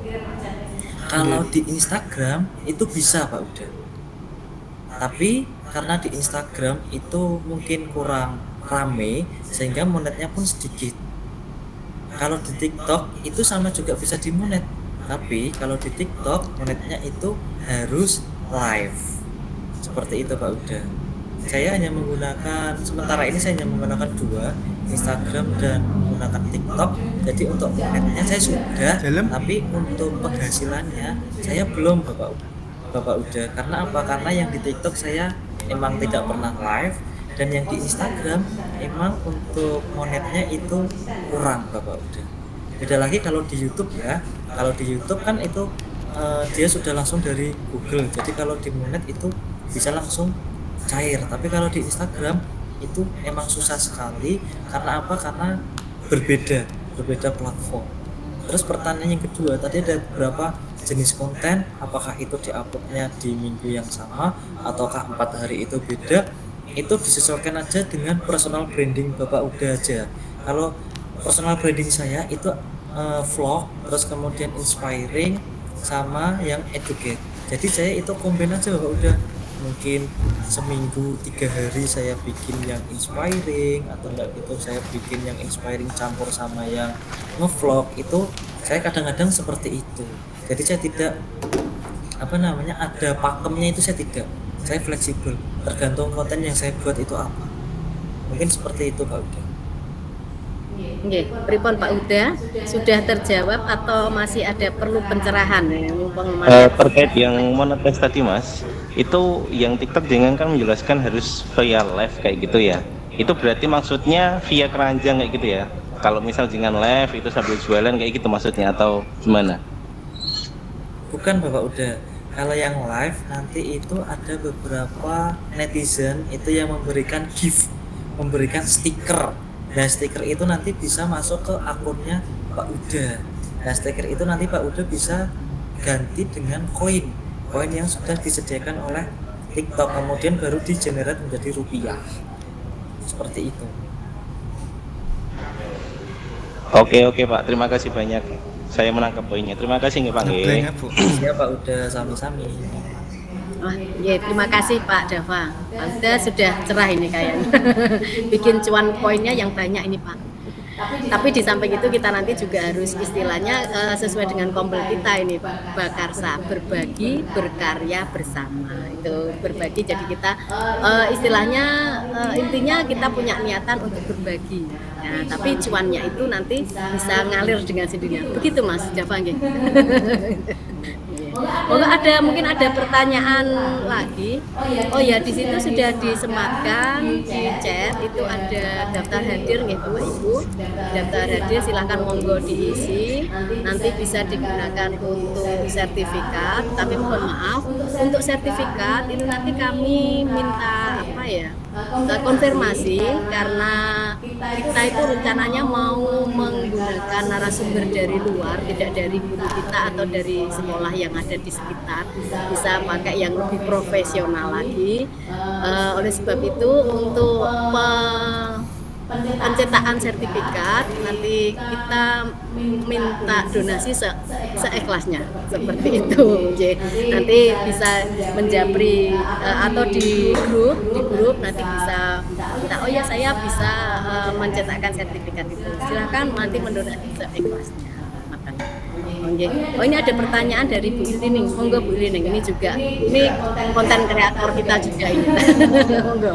kalau di Instagram itu bisa Pak Uda. Tapi karena di Instagram itu mungkin kurang rame sehingga monetnya pun sedikit. Kalau di TikTok itu sama juga bisa dimonet. Tapi kalau di TikTok monetnya itu harus live. Seperti itu Pak Uda. Saya hanya menggunakan, sementara ini saya hanya menggunakan 2, Instagram dan menggunakan TikTok. Jadi untuk monetnya saya sudah, tapi untuk penghasilannya saya belum Bapak Uda. Karena apa? Karena yang di TikTok saya emang tidak pernah live, dan yang di Instagram emang untuk monetnya itu kurang Bapak Uda. Beda lagi kalau di YouTube ya. Kalau di YouTube kan itu dia sudah langsung dari Google. Jadi kalau di monet itu bisa langsung cair. Tapi kalau di Instagram itu emang susah sekali. Karena apa? Karena berbeda platform. Terus pertanyaan yang kedua, tadi ada beberapa jenis konten, apakah itu diuploadnya di minggu yang sama ataukah 4 hari itu beda? Itu disesuaikan aja dengan personal branding Bapak Uda aja. Kalau personal branding saya itu vlog, terus kemudian inspiring sama yang educate. Jadi saya itu combine aja Bapak Uda. mungkin seminggu 3 hari saya bikin yang inspiring, atau enggak gitu saya bikin yang inspiring campur sama yang ngevlog. Itu saya kadang-kadang seperti itu. Jadi saya tidak ada pakemnya, itu saya fleksibel, tergantung konten yang saya buat itu apa. Mungkin seperti itu Pak Uda. Nggih, pripun Pak Uda? Sudah terjawab atau masih ada perlu pencerahan ya? Terkait yang monetis tadi Mas, itu yang TikTok dengan kan menjelaskan harus via live kayak gitu ya. Itu berarti maksudnya via keranjang kayak gitu ya. Kalau misal dengan live itu sambil jualan kayak gitu maksudnya atau gimana? Bukan Bapak Uda. Kalau yang live nanti itu ada beberapa netizen itu yang memberikan gift, memberikan stiker. Nah stiker itu nanti bisa masuk ke akunnya Pak Uda. Nah stiker itu nanti Pak Uda bisa ganti dengan koin yang sudah disediakan oleh TikTok, kemudian baru di-generate menjadi rupiah. Seperti itu. Oke Pak, terima kasih banyak. Saya menangkap poinnya. Terima kasih nggih Pak nggih. Ya Pak Uda, sami-sami. Wah, ya terima kasih Pak Dava. Pak Uda sudah cerah ini kayaknya. Bikin cuan poinnya yang banyak ini Pak. Tapi di samping itu kita nanti juga harus istilahnya sesuai dengan kompel kita ini Pak, Bakarsa, berbagi, berkarya bersama. Itu berbagi, jadi kita istilahnya intinya kita punya niatan untuk berbagi. Nah, tapi cuannya itu nanti bisa ngalir dengan sendirinya. Begitu Mas Dava nggih. Mungkin ada pertanyaan lagi. Oh ya, di situ sudah disematkan di chat itu ada daftar hadir nih Bapak Ibu. Daftar hadir silahkan monggo diisi. Nanti bisa digunakan untuk sertifikat. Tapi mohon maaf untuk sertifikat itu nanti kami minta konfirmasi karena kita itu rencananya mau menggunakan narasumber dari luar, tidak dari guru kita atau dari sekolah yang ada di sekitar, bisa pakai yang lebih profesional lagi. Oleh sebab itu untuk pencetakan sertifikat nanti kita minta donasi seikhlasnya seperti itu. Nanti bisa menjapri atau di grup nanti bisa kita saya bisa mencetakkan sertifikat itu. Silakan nanti mendonasi seikhlasnya. Oh ini ada pertanyaan dari Bu Ilining. Monggo Bu Ilining, ini konten kreator kita juga ini. Monggo.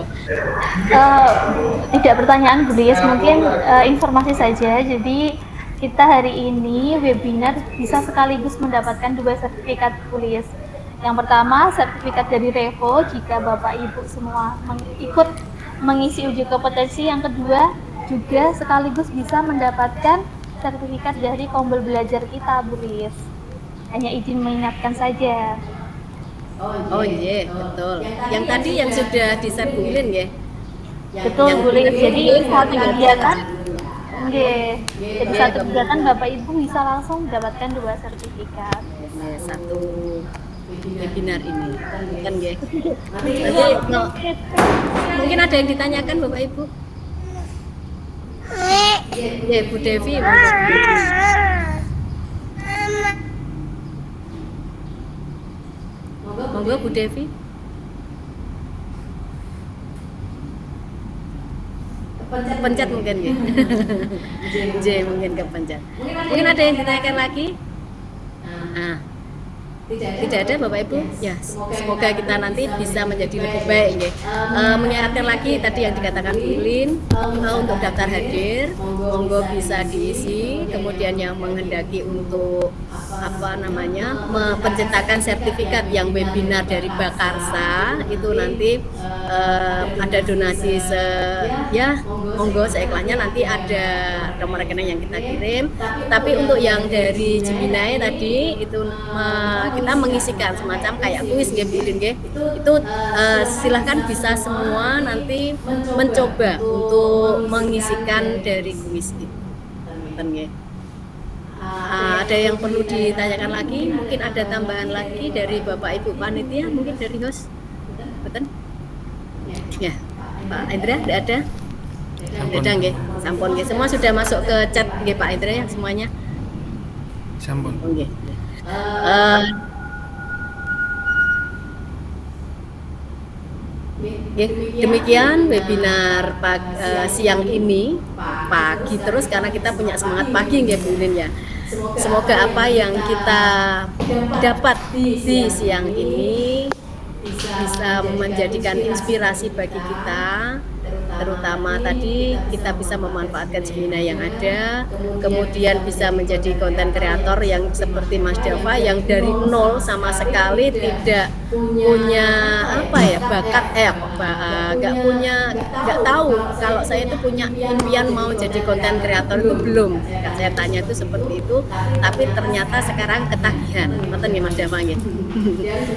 Tidak pertanyaan Bu Lies, mungkin informasi saja. Jadi kita hari ini webinar bisa sekaligus mendapatkan 2 sertifikat Bu Lies. Yang pertama sertifikat dari Revo jika Bapak Ibu semua ikut mengisi uji kompetensi. Yang kedua juga sekaligus bisa mendapatkan sertifikat dari Kombel Belajar kita Bu Lies. Hanya izin mengingatkan saja. Oh iya, betul. Yang tadi yang sudah di-share Bu Ilin ya? Betul Bu Lies. Jadi satu kegiatan jadi satu kegiatan Bapak Ibu bisa langsung mendapatkan 2 sertifikat. Satu webinar ini kan ya. Mungkin ada yang ditanyakan Bapak Ibu? Ya Bu Devi, monggo Bu Devi. Pencet mungkin ya. J mungkin kepencet. Mungkin ada yang ditanyakan lagi? Tidak ada Bapak Ibu? Ya, semoga kita nanti bisa menjadi lebih baik ya. Mengingatkan lagi tadi yang dikatakan Bu Ilin, untuk daftar hadir monggo bisa diisi, kemudian yang menghendaki untuk pencetakan sertifikat yang webinar dari Bakarsa itu nanti ada donasi monggo seikhlasnya, nanti ada nomor rekening yang kita kirim. Tapi untuk yang dari Ciminai tadi itu kita mengisikan semacam kayak kuis Bu Ilin itu silahkan bisa semua nanti mencoba untuk mengisikan dari kuis itu. Ada yang perlu ditanyakan lagi? Mungkin ada tambahan lagi dari Bapak Ibu panitia, mungkin dari host. Betul? Ya, Pak Indra tidak ada? Ada nggih, sampun nggih. Semua sudah masuk ke chat nggih Pak Indra ya semuanya. Sampun. Nggih. Ya, demikian webinar siang ini, pagi terus karena kita punya semangat pagi nggih Bu Lin ya. Semoga apa yang kita dapat di siang ini bisa menjadikan inspirasi bagi kita, terutama tadi kita bisa memanfaatkan seminar yang ada, kemudian bisa menjadi konten kreator yang seperti Mas Dava yang dari nol sama sekali tidak punya bakat, nggak tahu kalau saya itu punya impian mau jadi konten kreator itu belum. Saya tanya itu seperti itu, tapi ternyata sekarang ketagihan. Nonton nih Mas Dava nggih.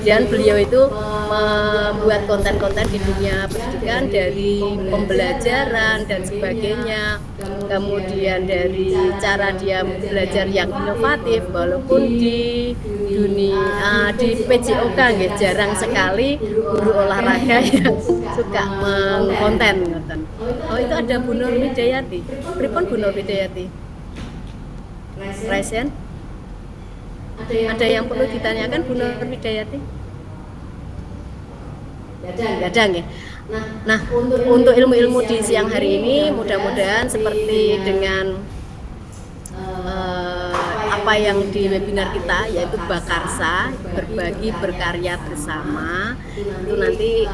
Dan beliau itu membuat konten-konten di dunia pendidikan dari pembelajaran dan sebagainya, kemudian dari cara dia belajar yang inovatif, walaupun di dunia di PJOK nggih jarang sekali guru olahraga yang suka mengkonten. Oh itu ada Bu Nur Widayati. Pripun Bu Nur Widayati? Resen? Ada yang perlu ditanyakan Bu Nur Widayati? Ada nggih. Nah, untuk ilmu-ilmu di siang hari ini mudah-mudahan seperti dengan apa yang di webinar kita yaitu Bakarsa, berbagi berkarya bersama, itu nanti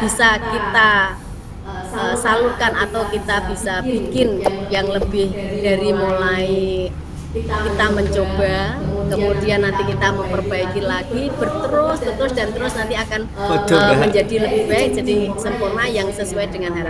bisa kita salurkan atau kita bisa bikin yang lebih dari mulai kita mencoba, kemudian nanti kita memperbaiki lagi, berterus dan terus nanti akan menjadi lebih baik, jadi sempurna yang sesuai dengan harapan.